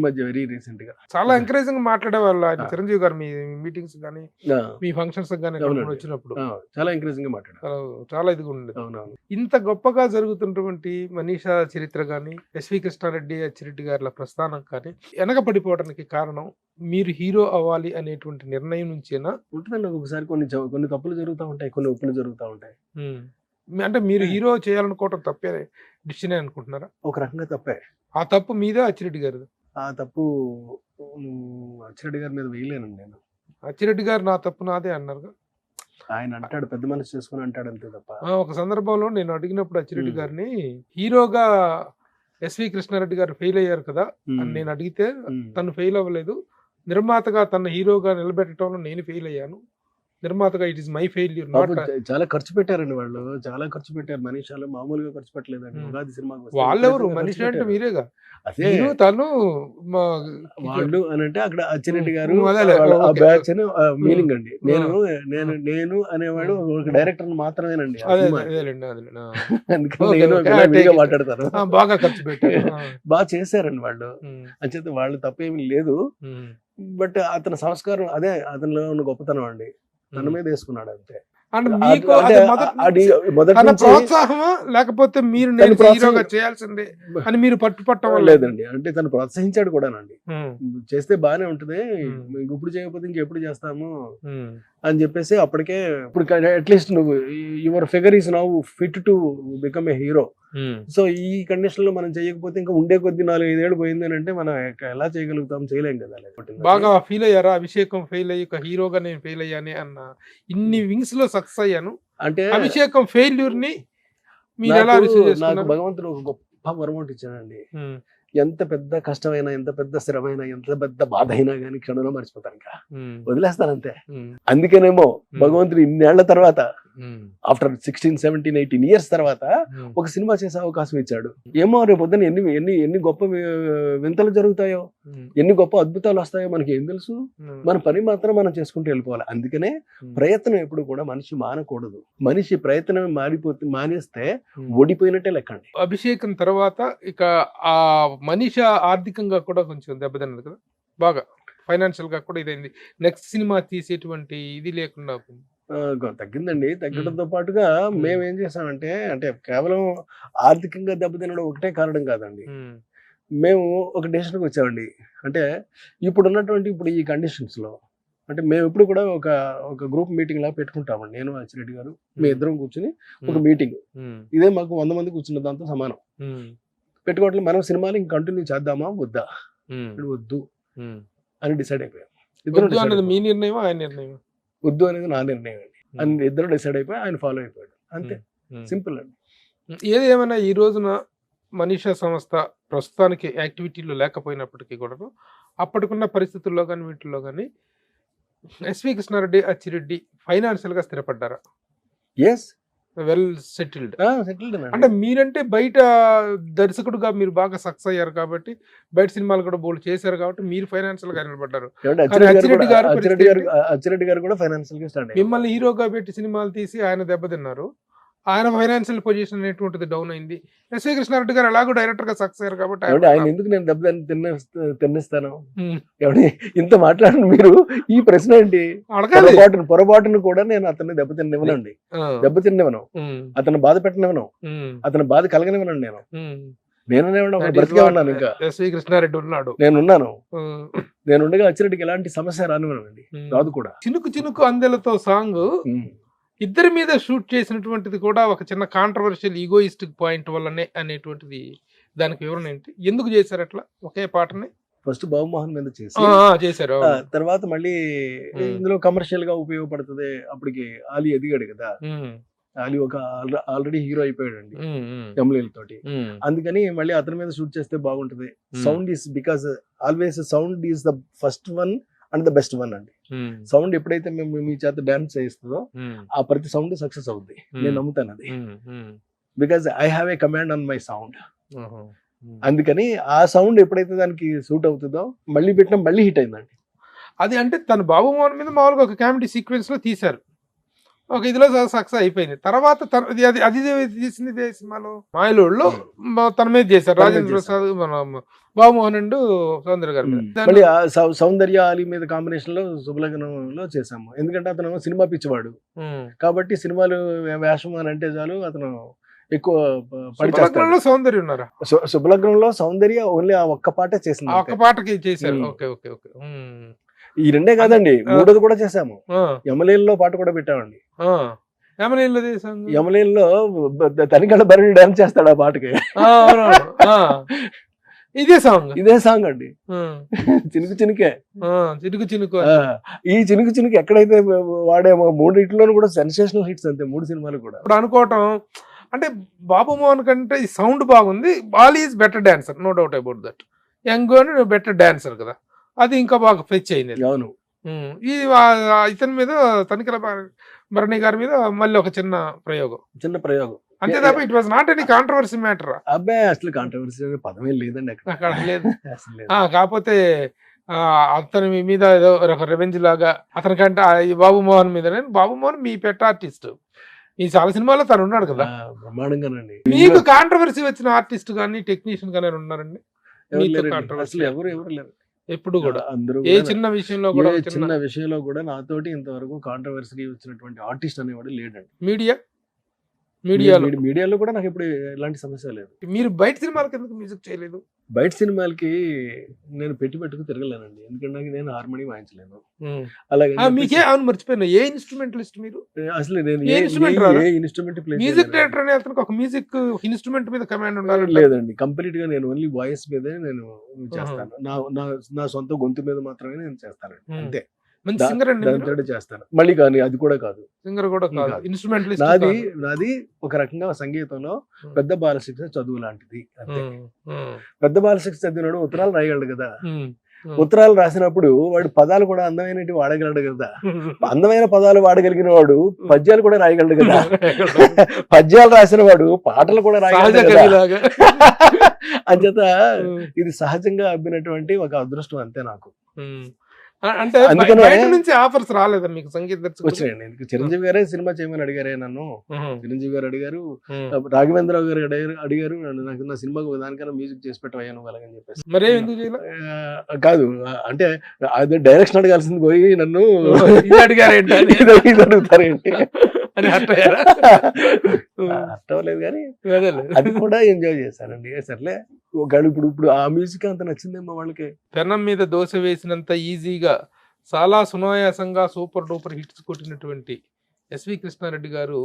మధ్య వెరీ రీసెంట్ గా చాలా ఎంకరేజింగ్ మాట్లాడేవాళ్ళు ఆయన చిరంజీవి గారు. మీ మీటింగ్స్ గానీ మీ ఫంక్షన్స్ గానీ వచ్చినప్పుడు చాలా ఎంకరేజింగ్ గా మాట్లాడారు, చాలా ఇదిగా ఉండేది. ఇంత గొప్పగా జరుగుతున్నటువంటి మనీషా చరిత్ర గానీ, ఎస్వి కృష్ణారెడ్డి, అచ్చిరెడ్డి గారి ప్రస్థానం కానీ వెనకపడిపోవడానికి కారణం మీరు హీరో అవ్వాలి అనేటువంటి నిర్ణయం నుంచేనా? ఉంటుందండి. ఒకసారి కొన్ని తప్పులు జరుగుతూ ఉంటాయి, కొన్ని ఒప్పులు జరుగుతూ ఉంటాయి. అంటే మీరు హీరో చేయాలనుకోవటం తప్పే డిసిషన్ అనుకుంటున్నారా? ఒక రకంగా తప్పే. ఆ తప్పు మీద అచ్చిరెడ్డి గారు. ఆ తప్పు అచ్చిరెడ్డి గారి మీద వేయలేనండి నేను. అచ్చిరెడ్డి గారు నా తప్పు నాదే అన్నారు. ఆయన అంటాడు, పెద్ద మనసు చేసుకుని అంటాడు అంతే తప్ప. ఒక సందర్భంలో నేను అడిగినప్పుడు అచ్చిరెడ్డి గారిని, హీరోగా ఎస్వి కృష్ణారెడ్డి గారు ఫెయిల్ అయ్యారు కదా అని నేను అడిగితే, తను ఫెయిల్ అవ్వలేదు, నిర్మాతగా తన హీరోగా నిలబెట్టడంలో నేను ఫెయిల్ అయ్యాను, నిర్మాతగా ఇట్ ఇస్ మై ఫెయిల్యూర్. చాలా ఖర్చు పెట్టారండి వాళ్ళు, చాలా ఖర్చు పెట్టారు. మనీషాలు మామూలుగా ఖర్చు పెట్టలేదండి. ఉగాది సినిమాకి వాళ్ళెవరు? మనిషి అంటే మీరేగా. అదే తను వాళ్ళు అని అంటే అక్కడ అచ్చిరెడ్డి గారు బ్యాచ్ అని మీనింగ్ అండి. నేను అనేవాడు ఒక డైరెక్టర్ మాత్రమేనండి. అందుకని నేను మాట్లాడతాను. బాగా ఖర్చు పెట్టారు, బాగా చేశారండి వాళ్ళు. అంచేత వాళ్ళు తప్పేమీ లేదు. బట్ అతని సంస్కారం అదే అతనిలో ఉన్న గొప్పతనం అండి. తన మీద వేసుకున్నాడు అంతే. ప్రోత్సాహమా లేకపోతే మీరు హీరోగా చేయాల్సిందే అని మీరు పట్టుపట్టడం లేదండి. అంటే తను ప్రోత్సహించాడు కూడానండి. చేస్తే బానే ఉంటది, ఇప్పుడు చేయకపోతే ఇంకెప్పుడు చేస్తాము అని చెప్పేసి అప్పటికే ఇప్పుడు అట్లీస్ట్ నువ్వు your figure is now fit to become a hero. So ఈ కండిషన్ లో మనం చేయకపోతే ఇంకా ఉండే కొద్ది 4-5 ఏళ్ళు పోయింది అని అంటే మనం ఎలా చేయగలుగుతాం? చేయలేం కదా. బాగా ఫీల్ అయ్యారా? అభిషేకం ఫెయిల్ అయ్యి ఒక హీరోగా నేను ఫెయిల్ అయ్యానే అన్న ఇన్ని వింగ్స్ లో సక్సెస్ అయ్యాను అంటే అభిషేకం ఫెయిల్యూర్ ని మీరు ఎలా రిసీవ్ చేసుకున్నారు? నాకు భగవంతుడు ఒక గొప్ప వరం ఒకటి ఇచ్చానండి. ఎంత పెద్ద కష్టమైనా, ఎంత పెద్ద స్థిరమైనా, ఎంత పెద్ద బాధ అయినా కానీ క్షణంలో మర్చిపోతాను, ఇంకా వదిలేస్తానంతే. అందుకేనేమో భగవంతుడు ఇన్నేళ్ల తర్వాత, ఆఫ్టర్ 16, 17, 18 ఇయర్స్ తర్వాత ఒక సినిమా చేసే అవకాశం ఇచ్చాడు. ఏమో రేపు పొద్దున ఎన్ని గొప్ప వింతలు జరుగుతాయో, ఎన్ని గొప్ప అద్భుతాలు వస్తాయో మనకి ఏం తెలుసు. మన పని మాత్రం మనం చేసుకుంటూ వెళ్ళిపోవాలి. అందుకనే ప్రయత్నం ఎప్పుడు కూడా మనిషి మానకూడదు. మనిషి ప్రయత్నం మానేస్తే ఓడిపోయినట్టే లెక్కండి. అభిషేకం తర్వాత ఇక ఆ మనిషి ఆర్థికంగా కూడా కొంచెం దెబ్బతిన్నది కదా, బాగా ఫైనాన్షియల్ గా కూడా ఇదైంది. నెక్స్ట్ సినిమా తీసేటువంటి ఇది లేకుండా తగ్గిందండి. తగ్గడంతో పాటుగా మేము ఏం చేసామంటే, అంటే కేవలం ఆర్థికంగా దెబ్బతినడం ఒకటే కారణం కాదండి. మేము ఒక డెసిషన్కి వచ్చామండి. అంటే ఇప్పుడు ఈ కండిషన్స్ లో అంటే మేము ఎప్పుడు కూడా ఒక గ్రూప్ మీటింగ్ లా పెట్టుకుంటామండి. నేను అచ్చిరెడ్డి గారు మీ ఇద్దరం కూర్చుని ఒక మీటింగ్, ఇదే మాకు 100 మంది కూర్చున్న దాంతో సమానం పెట్టుకోవట్లేదు. మనం సినిమాని ఇంక కంటిన్యూ చేద్దామా వద్దా? వద్దు అని డిసైడ్ అయిపోయాం. ఇద్దరు మీ నిర్ణయం, ఆయన నిర్ణయం? వద్దు అనేది నా నిర్ణయం అండి. అని ఇద్దరు డిసైడ్ అయిపోయి ఆయన ఫాలో అయిపోయాడు, అంతే. సింపుల్ అండి. ఏది ఏమైనా ఈ రోజున మనీషా సంస్థ ప్రస్తుతానికి యాక్టివిటీలో లేకపోయినప్పటికీ కూడా అప్పటికున్న పరిస్థితుల్లో కానీ వీటిల్లో కానీ ఎస్వి కృష్ణారెడ్డి, అచ్చిరెడ్డి ఫైనాన్షియల్ గా స్థిరపడ్డారా? Yes, well settled. అంటే మీరంటే బయట దర్శకుడుగా మీరు బాగా సక్సెస్ అయ్యారు కాబట్టి, బయట సినిమాలు కూడా బోల్డ్ చేశారు కాబట్టి మీరు ఫైనాన్షియల్ గా నిలబడ్డారు. అచ్చిరెడ్డి గారు కూడా ఫైనాన్షియల్ గా స్టార్ట్. మిమ్మల్ని హీరోగా పెట్టి సినిమాలు తీసి ఆయన దెబ్బతిన్నారు, ఆయన ఫైనాన్షియల్ పొజిషన్ అనేటువంటిది డౌన్ అయింది. ఎస్వి కృష్ణారెడ్డి గారు ఎలాగో డైరెక్టర్ గా సక్సెస్ అయ్యారు కాబట్టి ఆయన ఎందుకు నేను దెబ్బ తిన్నిస్తాను? ఇంత మాట్లాడిన మీరు ఈ ప్రశ్న ఏంటి? పొరపాటును కూడా నేను అతన్ని దెబ్బతిన్నివ్వనండి, దెబ్బతిన్నివ్వను, అతను బాధ పెట్టనివ్వను, అతను బాధ కలగనివ్వనండి. నేను బ్రతికే ఉన్నాను, ఇంకా ఎస్వి కృష్ణారెడ్డి ఉన్నాడు, నేనున్నాను. నేనుండగా అచ్చిరెడ్డికి ఎలాంటి సమస్య రానివ్వనండి, రాదు కూడా. చినుకు చినుకు అందెలతో సాంగ్ ఇద్దరి మీద షూట్ చేసినటువంటిది కూడా ఒక చిన్న కాంట్రవర్షియల్ ఈగోయిస్టిక్ పాయింట్ వల్లనే అనేటువంటిది, దానికి వివరణ ఏంటి? ఎందుకు చేశారు అట్లా ఒకే పాటని? ఫస్ట్ బాబుమోహన్ మీద చేశారు, తర్వాత మళ్ళీ ఇందులో కమర్షియల్ గా ఉపయోగపడుతుంది. అప్పటికి ఆలీ ఎదిగాడు కదా, ఆలీ ఒక ఆల్రెడీ హీరో అయిపోయాడండి ఎమ్మెల్యేల తోటి. అందుకని మళ్ళీ అతని మీద షూట్ చేస్తే బాగుంటది. Sound is because always sound is the first one and the best one అండి. సౌండ్ ఎప్పుడైతే మేము మీ చేత డాన్స్ చేయిస్తుందో ఆ ప్రతి సౌండ్ సక్సెస్ అవుద్ది, నేను నమ్ముతాను అది. Because I have a command on my sound. అందుకని ఆ సౌండ్ ఎప్పుడైతే దానికి సూట్ అవుతుందో మళ్ళీ పెట్టినా మళ్ళీ హిట్ అయిందండి అది. అంటే తన బాబు మోహన్ మీద మామూలుగా ఒక కామెడీ సీక్వెన్స్ లో తీశారు, ఒక ఇదిలో సక్సెస్ అయిపోయింది. తర్వాత అది తీసింది సినిమాలో మాయలోళ్ళు తన మీద చేశారు, రాజేంద్ర ప్రసాద్, మన బాబుమోహన్ అండ్ సౌందర్య గారి మీద. మళ్ళీ సౌందర్య ఆలీ మీద కాంబినేషన్ లో శుభలగ్నంలో చేసాము. ఎందుకంటే అతను సినిమా పిచ్చివాడు కాబట్టి సినిమాలు వేషం అని అంటే చాలు అతను ఎక్కువ శుభలగ్నంలో సౌందర్య ఉన్నారా? శుభలగ్నంలో సౌందర్య ఓన్లీ ఆ ఒక్క పాటే చేసింది, ఒక్క పాటకి చేశారు. Okay okay okay. ఈ రెండే కాదండి, మూడోది కూడా చేసాము. ఎమ్మెల్యేలో పాట కూడా పెట్టామండి. యమలీలలో సాంగ్ యమలీలలో తనికళ్ళ బరి డాన్స్ చేస్తాడు ఆ పాటకి. ఇదే సాంగ్ అండి. చినుకు చినుకే. చినుకు చినుకు. ఈ చినుకు చినుకు ఎక్కడైతే వాడేమో 3 కూడా సెన్సేషనల్ హిట్స్ అంతే 3 సినిమాలు కూడా. ఇప్పుడు అనుకోవటం అంటే బాబు మోహన్ కంటే ఈ సౌండ్ బాగుంది, Bali is better dancer, no doubt about that. Young better dancer కదా, అది ఇంకా బాగా ఫెచ్ అయింది. అవును. ఈ ఇతని మీద తనికల భరణి గారి మీద మళ్ళీ ఒక చిన్న ప్రయోగం అంతే తప్ప it was not any controversy matter. అబ్బాయి అసలు కాంట్రవర్సీ పదమే లేదండి అక్కడ లేదు. కాకపోతే అతని మీద ఏదో ఒక రెవెంజ్ లాగా అతనికంటే ఈ బాబు మోహన్ మీద. బాబు మోహన్ మీ పెట్ ఆర్టిస్ట్, ఈ చాలా సినిమాలో తను ఉన్నాడు కదా బ్రహ్మాండంగానండి. మీకు కాంట్రవర్సీ వచ్చిన ఆర్టిస్ట్ కానీ టెక్నీషియన్ కానీ ఉన్నారండి? ఎవరు లేరు ఎప్పుడు కూడా అందరూ ఏ చిన్న విషయంలో కూడా చిన్న విషయంలో కూడా నాతోటి ఇంతవరకు కాంట్రవర్సీ వచ్చినటువంటి ఆర్టిస్ట్ అనేవాడు లేడండి. మీడియాలో కూడా నాకు ఇప్పుడు ఎలాంటి సమస్య లేదు. మీరు బయట సినిమాలకి ఎందుకు మ్యూజిక్ చేయలేదు? బయట సినిమాలకి నేను పెట్టుకు తిరగలేనండి, ఎందుకంటే నేను హార్మోని వాయించలేను. అలాగే మీకే అవును మర్చిపోయినా, ఏ ఇన్స్ట్రుమెంటలిస్ట్ మీరు? అసలు నేను ఏ ఇన్స్ట్రుమెంట్ మ్యూజిక్ డైరెక్టర్ అనే అతనికి ఒక మ్యూజిక్ ఇన్స్ట్రుమెంట్ మీద కమాండ్ ఉండాలి? లేదండి, కంప్లీట్ గా నేను ఓన్లీ వాయిస్ మీదే నేను చేస్తాను. నా సొంత గొంతు మీద మాత్రమే నేను చేస్తానండి, అంతే. చేస్తాను మళ్ళీ, కానీ అది కూడా కాదు, సింగర్ కూడా కాదు, ఇన్స్ట్రుమెంటలిస్ట్. నాది ఒక రకంగా సంగీతంలో పెద్ద బాలశిక్ష చదువు లాంటిది అంతే. పెద్ద బాలశిక్ష చదివినాడు ఉత్తరాలు రాయగలడు కదా, ఉత్తరాలు రాసినప్పుడు వాడు పదాలు కూడా అందమైనవి వాడగలడు కదా, అందమైన పదాలు వాడగలిగిన వాడు పద్యాలు కూడా రాయగలడు కదా, పద్యాలు రాసిన వాడు పాటలు కూడా రాయగలడు. అంచేత ఇది సహజంగా అబ్బినటువంటి ఒక అదృష్టం అంతే నాకు. అంటే బయట నుంచి ఆఫర్స్ రాలేదా మీకు సంగీత దర్శకులు? వచ్చాయండి. చిరంజీవి గారే సినిమా చేయమని అడిగారే నన్ను. చిరంజీవి గారు అడిగారు, రాఘవేంద్రరావు గారు అడిగారు నాకు నా సినిమాకు దానికన్నా మ్యూజిక్ చేసి పెట్టవయ్యాను అలాగని చెప్పేసి. మరే ఎందుకు కాదు అంటే అదే డైరెక్షన్ అడగాల్సింది పోయి నన్ను అడిగారేంటి అడుగుతారేంటి అని అర్థవలేదు, కానీ అది కూడా ఎంజాయ్ చేశానండి. సర్లే ఇప్పుడు ఆ మ్యూజిక్ అంత నచ్చిందేమో వాళ్ళకి. పెనం మీద దోశ వేసినంత ఈజీగా చాలా సునాయాసంగా సూపర్ డూపర్ హిట్స్ కొట్టినటువంటి ఎస్వి కృష్ణారెడ్డి గారు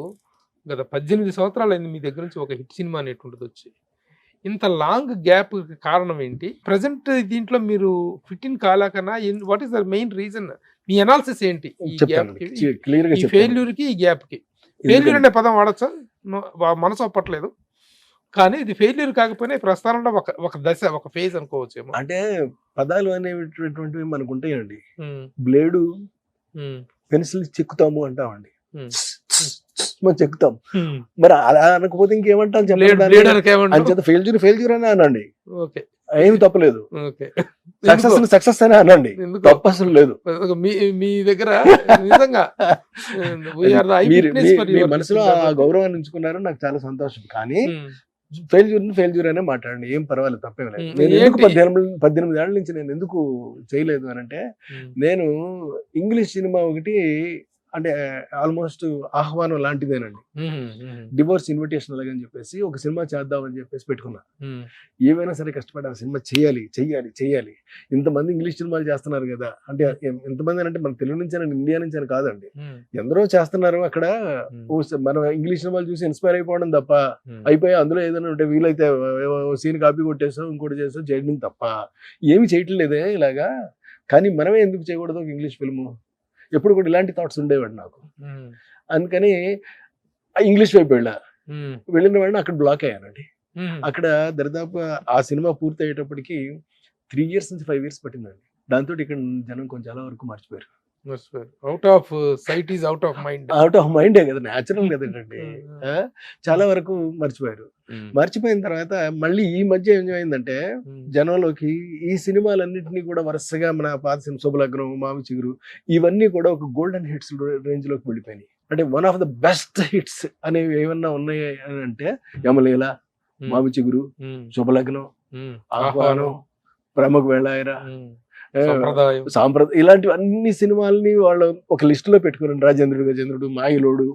గత 18 సంవత్సరాలు అయింది మీ దగ్గర నుంచి ఒక హిట్ సినిమా అనేటువంటిది వచ్చి. ఇంత లాంగ్ గ్యాప్ కారణం ఏంటి? ప్రజెంట్ దీంట్లో మీరు ఫిట్ ఇన్ కాలాకన్నా what is the main reason? మీ అనాలిసిస్ ఏంటి ఈ గ్యాప్ కి, ఈ ఫెయిల్యూర్ కి, ఈ గ్యాప్ కి? ఫెయిల్యూర్ అనే పదం వాడచ్చా? మనసు ఒప్పట్లేదు, కానీ ఇది ఫెయిల్యూర్ కాకపోయినా ప్రస్థానంలో ఒక దశ, ఒక ఫేజ్ అనుకోవచ్చేమో. అంటే పదాలు అనేటువంటివి మనకు ఉంటాయండి. బ్లేడు పెన్సిల్ చెక్కుతాము అంటామండి, మనం చెక్కుతాం. మరి అలా అనకపోతే ఇంకేమంటాం చెప్పండి? ఫెయిల్యూర్ అని అనండి, ఏమి తప్పలేదు. సక్సెస్ అని అనండి, తప్పు అసలు లేదు. మీ దగ్గర నిజంగా మీ మనసులో ఆ గౌరవాన్ని ఉంచుకున్నారు, నాకు చాలా సంతోషం. కానీ ఫెయిల్యూర్ అనే మాట్లాడండి, ఏం పర్వాలేదు, తప్పేం లేదు. నేను ఎందుకు 18 ఏళ్ల నుంచి నేను ఎందుకు చేయలేదు అని అంటే, నేను ఇంగ్లీష్ సినిమా ఒకటి అంటే ఆల్మోస్ట్ ఆహ్వానం లాంటిదేనండి, డివోర్స్ ఇన్విటేషన్ అలాగని చెప్పేసి ఒక సినిమా చేద్దామని చెప్పేసి పెట్టుకున్నా. ఏమైనా సరే కష్టపడి ఆ సినిమా చేయాలి. ఇంతమంది ఇంగ్లీష్ సినిమాలు చేస్తున్నారు కదా, అంటే ఎంతమంది అంటే మన తెలుగు నుంచి అని, ఇండియా నుంచి అని కాదండి, ఎందరో చేస్తున్నారు. అక్కడ మనం ఇంగ్లీష్ సినిమాలు చూసి ఇన్స్పైర్ అయిపోవడం తప్ప, అయిపోయి అందులో ఏదైనా ఉంటే వీలైతే సీన్ కాపీ కొట్టేసాం, ఇంకోటి చేసాం, చేయడం తప్ప ఏమి చేయట్లేదే ఇలాగా. కానీ మనమే ఎందుకు చేయకూడదు ఒక ఇంగ్లీష్ ఫిల్ము? ఎప్పుడు కూడా ఇలాంటి థాట్స్ ఉండేవాడు నాకు. అందుకని ఇంగ్లీష్ వైపు వెళ్ళిన వాడిని అక్కడ బ్లాక్ అయ్యానండి. అక్కడ దరిదాపు ఆ సినిమా పూర్తి అయ్యేటప్పటికి 3 years నుంచి 5 years పట్టిందండి. దాంతో ఇక్కడ జనం కొంచెం చాలా వరకు మర్చిపోయారు. Out of sight is out of మైండే కదా, న్యాచురల్ కదండి. చాలా వరకు మర్చిపోయారు. మర్చిపోయిన తర్వాత మళ్ళీ ఈ మధ్య ఏం అయిందంటే, జనంలోకి ఈ సినిమాలన్నింటినీ కూడా వరుసగా మన పాత సినిమా శుభలగ్నం, మావి చిగురు, ఇవన్నీ కూడా ఒక గోల్డెన్ హిట్స్ రేంజ్ లోకి వెళ్ళిపోయినాయి. అంటే one of the best hits అనేవి ఏమన్నా ఉన్నాయి అని అంటే, యమలీల, మావి చిగురు, శుభలగ్నం, ఆహ్వానం, ప్రేమకు వెళ్ళాయరా, సాంప్రదాయం, ఇలాంటి అన్ని సినిమాలని వాళ్ళు ఒక లిస్ట్ లో పెట్టుకున్నారు. రాజేంద్రుడు, గజేంద్రుడు, మాయిలోడు,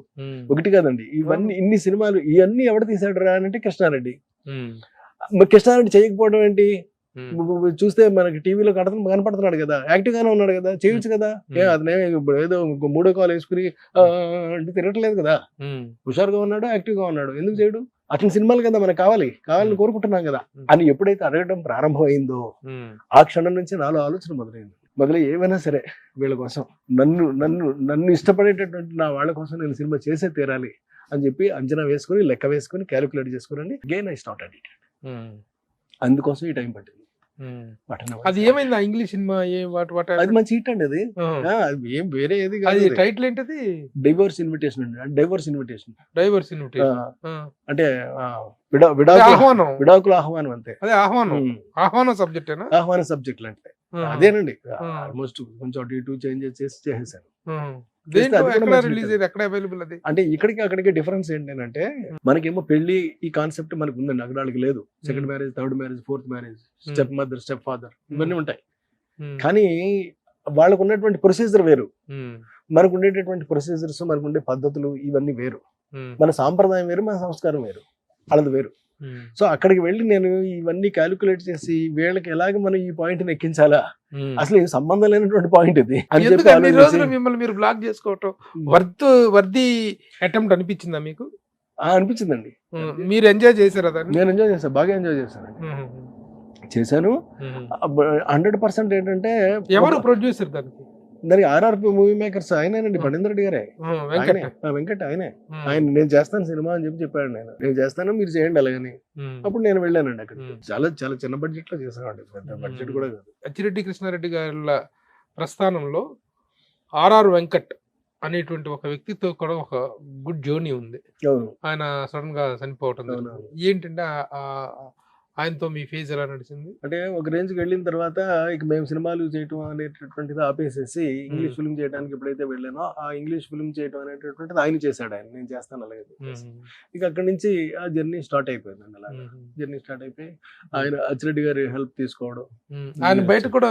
ఒకటి కాదండి, ఇవన్నీ ఇన్ని సినిమాలు. ఇవన్నీ ఎవరు తీసాడు రా అంటే కృష్ణారెడ్డి. కృష్ణారెడ్డి చేయకపోవడం ఏంటి? చూస్తే మనకి టీవీలో కనపడుతున్నాడు కదా, యాక్టివ్ గానే ఉన్నాడు కదా, చేయొచ్చు కదా. అతనే ఇప్పుడు ఏదో మూడో కాల్ వేసుకుని అంటే తిరగట్లేదు కదా, హుషారుగా ఉన్నాడు, యాక్టివ్ గా ఉన్నాడు, ఎందుకు చేయడు? అతని సినిమాలు కదా మనకు కావాలని కోరుకుంటున్నాం కదా అని ఎప్పుడైతే అడగడం ప్రారంభమైందో ఆ క్షణం నుంచి నాలో ఆలోచన మొదలై ఏమైనా సరే వీళ్ళ కోసం నన్ను ఇష్టపడేటటువంటి నా వాళ్ళ కోసం నేను సినిమా చేసే తీరాలి అని చెప్పి అంచనా వేసుకుని, లెక్క వేసుకుని, క్యాలిక్యులేట్ చేసుకుని అగైన్ ఐ స్టార్టెడ్ ఇట్. అందుకోసం ఈ టైం పట్టింది. అది ఏమైంది ఆ ఇంగ్లీష్ సినిమా? అది మంచి హిట్ అండి. అది ఏం వేరే ఏది కాదు. టైటిల్ ఏంటది? డైవర్స్ ఇన్విటేషన్ అండి. డైవర్స్ ఇన్విటేషన్ అంటే విడాకుల ఆహ్వానం అంతే. అదే ఆహ్వానం సబ్జెక్ట్ ఆహ్వాన సబ్జెక్ట్ అంటే అదేనండి. ఆల్మోస్ట్ కొంచెం అటు ఇటు చేంజెస్ చేసేసాను. అంటే ఇక్కడికి అక్కడికి డిఫరెన్స్ ఏంటంటే మనకేమో పెళ్లి ఈ కాన్సెప్ట్ మనకు ఉందండి, అక్కడ లేదు. Second marriage, third marriage, fourth marriage, step mother, step father ఇవన్నీ ఉంటాయి. కానీ వాళ్ళకు ఉన్నటువంటి ప్రొసీజర్ వేరు, మనకు ఉండేటటువంటి ప్రొసీజర్స్, మనకు ఉండే పద్ధతులు ఇవన్నీ వేరు. మన సాంప్రదాయం వేరు, మన సంస్కారం వేరు, వాళ్ళది వేరు. సో అక్కడికి వెళ్ళి నేను ఇవన్నీ క్యాలిక్యులేట్ చేసి వీళ్ళకి ఎలాగ మనం ఈ పాయింట్ ని ఎక్కించాలా, అసలు సంబంధం లేనటువంటి పాయింట్ ఇది అని చెప్పి మిమ్మల్ని మీరు బ్లాక్ చేసుకోవటం వర్ది అటెంప్ట్ అనిపించిందా మీకు? అనిపించిందండి. మీరు ఎంజాయ్ చేశారా? నేను ఎంజాయ్ చేశాను, బాగా ఎంజాయ్ చేశాను. 100% ఏంటంటే ఎవరు ప్రొడ్యూసర్ దానికి ఆర్ఆర్పి మూవీ మేకర్స్ ఆయనేనండి, పండిత్ రెడ్డి గారే, వెంకట్ ఆయనే. ఆయన నేను చేస్తాను సినిమా అని చెప్పాడు. నేను చేస్తాను, మీరు చేయండి అలాగని. అప్పుడు నేను వెళ్ళానండి అక్కడ. చాలా చాలా చిన్న బడ్జెట్ లో చేసామండి, పెద్ద బడ్జెట్ కూడా కాదు. అచ్చిరెడ్డి కృష్ణారెడ్డి గారి ప్రస్థానంలో ఆర్ఆర్ వెంకట్ అనేటువంటి ఒక వ్యక్తితో కూడా ఒక గుడ్ జర్నీ ఉంది. ఆయన సడన్ గా చనిపోవటం ఏంటంటే ఆయనతో మీ ఫేజ్ ఎలా నడిచింది? అంటే ఒక రేంజ్కి వెళ్ళిన తర్వాత ఇక మేము సినిమాలు చేయటం అనేటటువంటిది ఆపేసేసి ఇంగ్లీష్ ఫిల్మ్ చేయడానికి ఎప్పుడైతే వెళ్ళానో ఆ ఇంగ్లీష్ ఫిల్మ్ చేయటం అనేటటువంటిది ఆయన చేశాడు. నేను చేస్తాను అలాగే. ఇక అక్కడి నుంచి ఆ జర్నీ స్టార్ట్ అయిపోయింది అండి. అలా జర్నీ స్టార్ట్ అయిపోయి ఆయన అచ్చిరెడ్డి గారి హెల్ప్ తీసుకోవడం. ఆయన బయట కూడా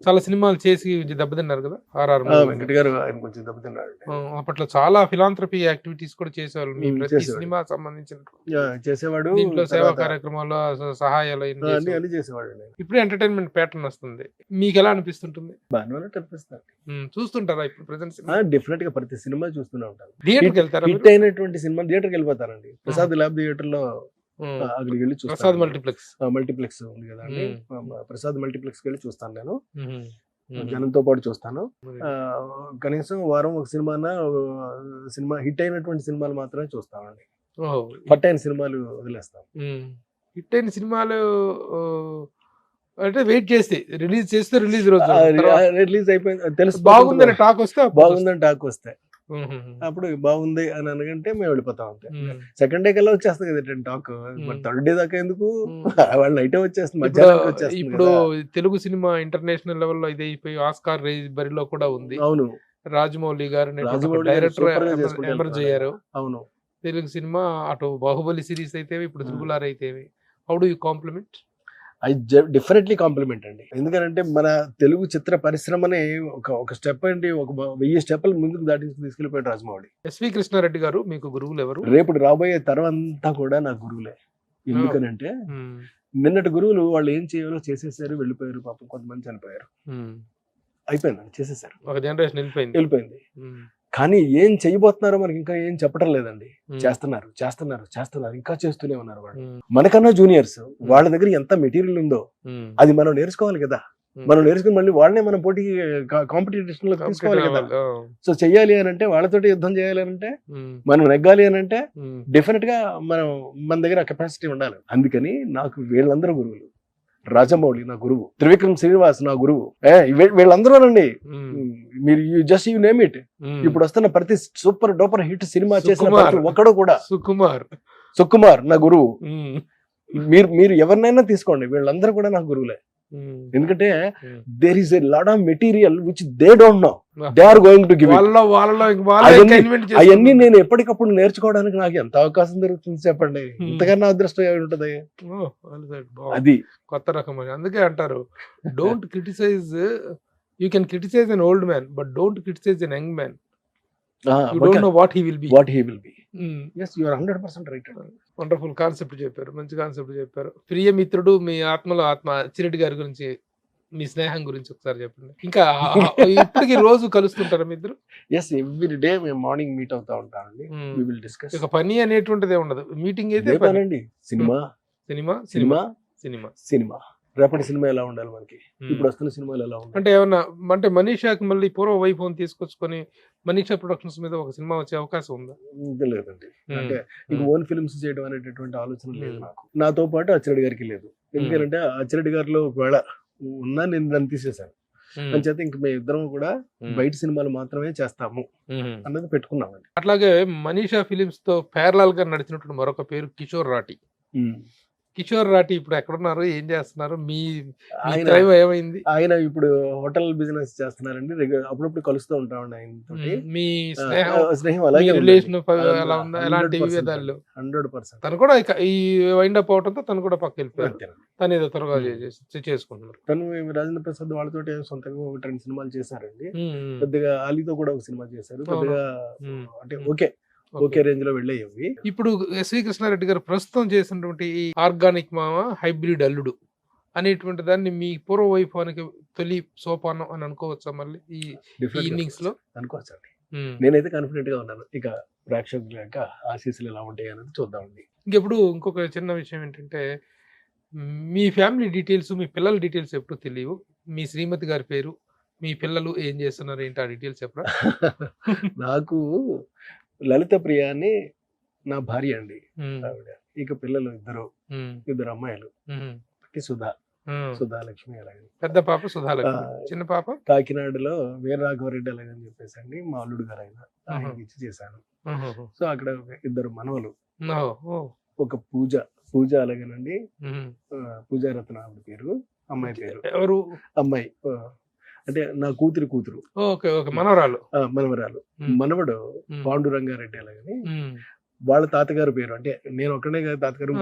చాలా సినిమాలు చేసి దెబ్బతిన్నారు కదా ఆర్ఆర్ వెంకట్ గారు. ఆయన కొంచెం దెబ్బతిన్నారు. అప్పట్లో చాలా ఫిలాంథ్రపీ యాక్టివిటీస్ కూడా చేసేవాళ్ళు. మీ ప్రతి సినిమా సంబంధించిన చేసేవాడు. దీంట్లో సేవా కార్యక్రమాలు, సహాయాలు అన్ని చేసేవాడు. ఇప్పుడు ఎంటర్టైన్మెంట్ ప్యాటర్న్ వస్తుంది, మీకు ఎలా అనిపిస్తుంటుంది? బాగానే అనిపిస్తుంది. చూస్తుంటారా ఇప్పుడు ప్రెజెంట్? డెఫినెట్ గా ప్రతి సినిమా చూస్తూనే ఉంటాను. థియేటర్కి వెళ్తారా? హిట్ అయినటువంటి సినిమా థియేటర్కి వెళ్ళిపోతారండి. ప్రసాద్ ల్యాబ్ థియేటర్ లో అక్కడికి వెళ్ళి చూస్తాను. ప్రసాద్ మల్టీప్లెక్స్ ఉంది కదా అండి, ప్రసాద్ మల్టీప్లెక్స్ కి వెళ్ళి చూస్తాను. నేను జనంతో పాటు చూస్తాను. కనీసం వారం ఒక సినిమా హిట్ అయినటువంటి సినిమాలు మాత్రమే చూస్తామండి. ఫట్ అయిన సినిమాలు వదిలేస్తాం. హిట్ అయిన సినిమాలు అంటే వెయిట్ చేస్తే రిలీజ్ రోజు రిలీజ్ అయిపోయింది తెలుసు, బాగుందని టాక్ వస్తే అప్పుడు బాగుంది అని అనగంటే మేము వెళ్ళిపోతాం అంతే. సెకండ్ డే కల్లా వచ్చేస్తుంది కదా టాక్. థర్డ్ డే దాకా ఎందుకు, వాళ్ళు నైటే వచ్చేస్తుంది. ఇప్పుడు తెలుగు సినిమా ఇంటర్నేషనల్ లెవెల్లో ఇది అయిపోయి ఆస్కార్ రేజ్ బరిలో కూడా ఉంది. అవును, రాజమౌళి గారు డైరెక్టర్ ఎమర్జ్ అయ్యారు. అవును, తెలుగు సినిమా అటు బాహుబలి సిరీస్ అయితే ఇప్పుడు త్రిబుల్ అయితే how do you compliment? I definitely compliment అండి. ఎందుకంటే మన తెలుగు చిత్ర పరిశ్రమని ఒక స్టెప్ అండి, ఒక 1000 స్టెప్పులు ముందుకు తీసుకెళ్ళిపోయాడు రాజమౌళి. ఎస్వి కృష్ణారెడ్డి గారు మీకు గురువులు ఎవరు? రేపు రాబోయే తరం అంతా కూడా నాకు గురువులే. ఎందుకనంటే నిన్నటి గురువులు వాళ్ళు ఏం చేయాలో చేసేసారు, వెళ్ళిపోయారు. పాపం కొంతమంది చనిపోయారు, అయిపోయిందండి, చేసేసారు. ఒక జనరేషన్ వెళ్ళిపోయింది. కానీ ఏం చేయబోతున్నారో మనకి ఇంకా ఏం చెప్పడం లేదండి. చేస్తున్నారు, ఇంకా చేస్తూనే ఉన్నారు వాళ్ళు. మనకన్నా జూనియర్స్, వాళ్ళ దగ్గర ఎంత మెటీరియల్ ఉందో అది మనం నేర్చుకోవాలి కదా. మనం నేర్చుకుని మళ్ళీ వాళ్ళనే మనం పోటీ కాంపిటీషన్ లో తీసుకోవాలి కదా. సో చెయ్యాలి అని అంటే, వాళ్ళతోటి యుద్ధం చేయాలి అని అంటే, మనం నెగ్గాలి అని అంటే డెఫినెట్ గా మన దగ్గర కెపాసిటీ ఉండాలి. అందుకని నాకు వీళ్ళందరూ గురువులు. రాజమౌళి నా గురువు, త్రివిక్రమ్ శ్రీనివాస్ నా గురువు, వీళ్ళందరూనండి. మీరు యు నేమ్ ఇట్. ఇప్పుడు వస్తున్న ప్రతి సూపర్ డూపర్ హిట్ సినిమా చేసిన ఒక్కడు కూడా సుకుమార్ నా గురువు. మీరు ఎవరినైనా తీసుకోండి, వీళ్ళందరూ కూడా నాకు గురువులే. ఎందుకంటే there is a lot of material which they don't know, they are going to give it. అవన్నీ నేను ఎప్పటికప్పుడు నేర్చుకోవడానికి నాకు ఎంత అవకాశం దొరుకుతుంది చెప్పండి. ఇంతకన్నా అదృష్టం ఏమి ఉంటది? అది కొత్త రకం. అందుకే అంటారు, don't criticise, you can criticise an old man but don't criticise an young man. You don't know what he will be. What he will be. Yes you are 100% right అండి. వండర్ఫుల్ కాన్సెప్ట్ చెప్పారు, మంచి concept చెప్పారు. ప్రియమిత్రుడు, మీ ఆత్మలో ఆత్మ అచ్చిరెడ్డి గారి గురించి, మీ స్నేహం గురించి ఒకసారి చెప్పండి. ఇంకా ఇప్పటికి రోజు కలుస్తుంటారా మీ ఇద్దరు? ఎస్, ఎవ్రీ డే మేము మార్నింగ్ మీట్ అవుతా ఉంటామండి. We will discuss. ఇక పని అనేటువంటిదే ఉండదు, మీటింగ్ అయితే పని. పనండి. Cinema cinema cinema cinema cinema. రేపటి సినిమా ఎలా ఉండాలి మనకి, ఇప్పుడు వస్తున్న సినిమాలు ఎలా ఉండాలి. అంటే ఏమన్నా అంటే మనీషాకి మళ్ళీ పూర్వ వైభవం తీసుకొచ్చుకొని మనీషా ప్రొడక్షన్స్ మీద ఒక సినిమా వచ్చే అవకాశం ఉందా? లేదండి. అంటే ఇంక ఓన్ ఫిల్మ్స్ చేయడం అనేటటువంటి ఆలోచన లేదు నాకు. నాతో పాటు అచ్చిరెడ్డి గారికి లేదు. ఎందుకంటే అచ్చిరెడ్డి గారిలో ఒకవేళ ఉన్నా నేను దాన్ని తీసేశాను. అంచేత ఇంక మేము ఇద్దరం కూడా బయట సినిమాలు మాత్రమే చేస్తాము అన్నది పెట్టుకున్నామండి. అట్లాగే మనీషా ఫిలిమ్స్ తో ప్యారలల్ గా నడిచినటువంటి మరొక పేరు కిషోర్ రాఠీ. కిషోర్ రాఠీ ఇప్పుడు ఎక్కడున్నారు, ఏం చేస్తున్నారు, మీ డ్రైవ్ ఏమైంది? ఆయన ఇప్పుడు హోటల్ బిజినెస్ చేస్తున్నారండి. అప్పుడప్పుడు కలుస్తూ ఉంటామండి ఆయనతో. మీ స్నేహం అలాగే రిలేషన్ ఎలా ఉందా, ఎలాంటి విభేదాలు? 100%. తను కూడా ఈ వైండ్ అప్ అవడంతో తను కూడా పక్క వెళ్ళిపోయారు. తను ఏదో త్వరగా చేసుకుంటున్నారు. తను రాజేంద్ర ప్రసాద్ వాళ్ళతో సొంతంగా ఒక 2 సినిమాలు చేశారండి. పెద్దగా అలీతో కూడా ఒక సినిమా చేశారు. పెద్దగా అంటే ఓకే రేంజ్ లో వెళ్ళేవి. ఇప్పుడు ఎస్వి కృష్ణారెడ్డి గారు ప్రస్తుతం చేసినటువంటి ఈ ఆర్గానిక్ మామ హైబ్రిడ్ అల్లుడు అనేటువంటి దాన్ని మీ పూర్వ వైభవానికి తొలి సోపానం అని అనుకోవచ్చా మళ్ళీ ఈ ఇన్నింగ్స్ లో? అనుకోవచ్చండి. నేనైతే కాన్ఫిడెంట్ గా ఉన్నాను. ఇక ప్రేక్షకుల యొక్క ఆశీస్సులు ఎలా ఉంటాయి అనేది చూద్దామండి. ఇంకొక చిన్న విషయం ఏంటంటే, మీ ఫ్యామిలీ డీటెయిల్స్, మీ పిల్లల డీటెయిల్స్ ఎప్పుడు తెలియవు. మీ శ్రీమతి గారి పేరు, మీ పిల్లలు ఏం చేస్తున్నారు ఏంటి, ఆ డీటెయిల్స్ చెప్పరా? నాకు లలిత ప్రియ అని నా భార్య అండి ఆవిడ. ఇక పిల్లలు ఇద్దరు అమ్మాయిలు. సుధాలక్ష్మి అలాగే. పెద్ద పాప సుధాలక్ష్మి, చిన్న పాప కాకినాడలో వీర రాఘవరెడ్డి అలాగని చెప్పేసి అండి మా అల్లుడు గారు ఆయన ఇచ్చి చేశాను. సో అక్కడ ఇద్దరు మనవలు, ఒక పూజ అలాగేనండి, పూజారత్న ఆవిడ పేరు, అమ్మాయి పేరు. ఎవరు అమ్మాయి అంటే నా కూతురు మనవరాలు. మనవడు పాండురంగారెడ్డి అలాగని వాళ్ళ తాతగారి పేరు. అంటే నేను ఒక్కడే కదా తాతగారు,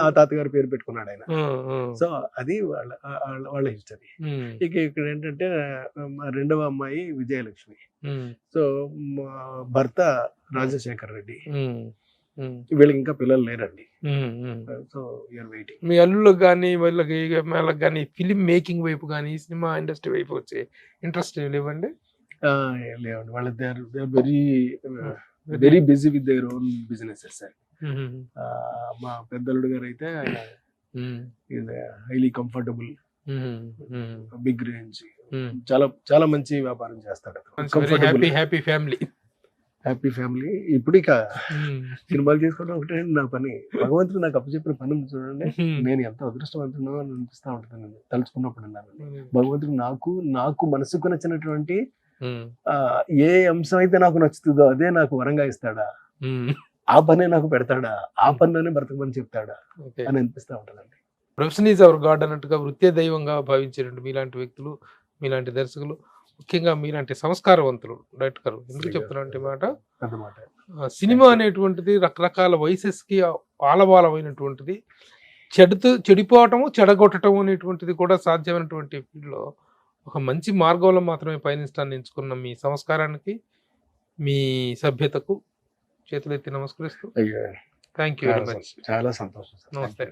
ఆ తాతగారి పేరు పెట్టుకున్నాడు ఆయన. సో అది వాళ్ళ హిస్టరీ. ఇక ఇక్కడ ఏంటంటే రెండవ అమ్మాయి విజయలక్ష్మి. సో భర్త రాజశేఖర్ రెడ్డి. వీళ్ళకి ఇంకా పిల్లలు లేరండి. So you are waiting. మీ అల్లుళ్ళకి కానీ వీళ్ళకి కానీ ఫిలిం మేకింగ్ వైపు కానీ సినిమా ఇండస్ట్రీ వైపు వచ్చే ఇంట్రెస్ట్ లేవండి? లేవండి. వాళ్ళ very busy with their own businesses. మా పెద్దలుడు గారు అయితే హైలీ కంఫర్టబుల్, బిగ్ రేంజ్, చాలా చాలా మంచి వ్యాపారం చేస్తాడు. Happy family. ఇప్పుడు ఇక సినిమాలు చేసుకోవడం ఒకటే నా పని. భగవంతుడు నాకు అప్పచెప్పిన పని చూడండి. నేను ఎంత అదృష్టవంతున్నా అని అనిపిస్తా ఉంటుంది తలుచుకున్నప్పుడు. భగవంతుడు నాకు మనసుకు నచ్చినటువంటి ఏ అంశం అయితే నాకు నచ్చుతుందో అదే నాకు వరంగా ఇస్తాడా, ఆ పనే నాకు పెడతాడా, ఆ పనిలోనే బ్రతకమని చెప్తాడా అని అనిపిస్తా ఉంటుందండి. ప్రొఫెషన్ ఈజ్ అవర్ గాడ్ అన్నట్టుగా వృత్తి దైవంగా భావించేటువంటి మీలాంటి వ్యక్తులు, మీలాంటి దర్శకులు, ముఖ్యంగా మీలాంటి సంస్కారవంతులు డైరెక్టర్ ఎందుకు చెప్తున్నా మాట, సినిమా అనేటువంటిది రకరకాల వయసెస్ కి ఆలవాలమైనటువంటిది. చెడిపోవటము, చెడగొట్టడం అనేటువంటిది కూడా సాధ్యమైనటువంటి ఫీల్డ్లో ఒక మంచి మార్గంలో మాత్రమే పయనిస్తాన్ని ఎంచుకున్న మీ సంస్కారానికి, మీ సభ్యతకు చేతులెత్తి నమస్కరిస్తూ థ్యాంక్ యూ వెరీ మచ్. చాలా సంతోషం. నమస్తే.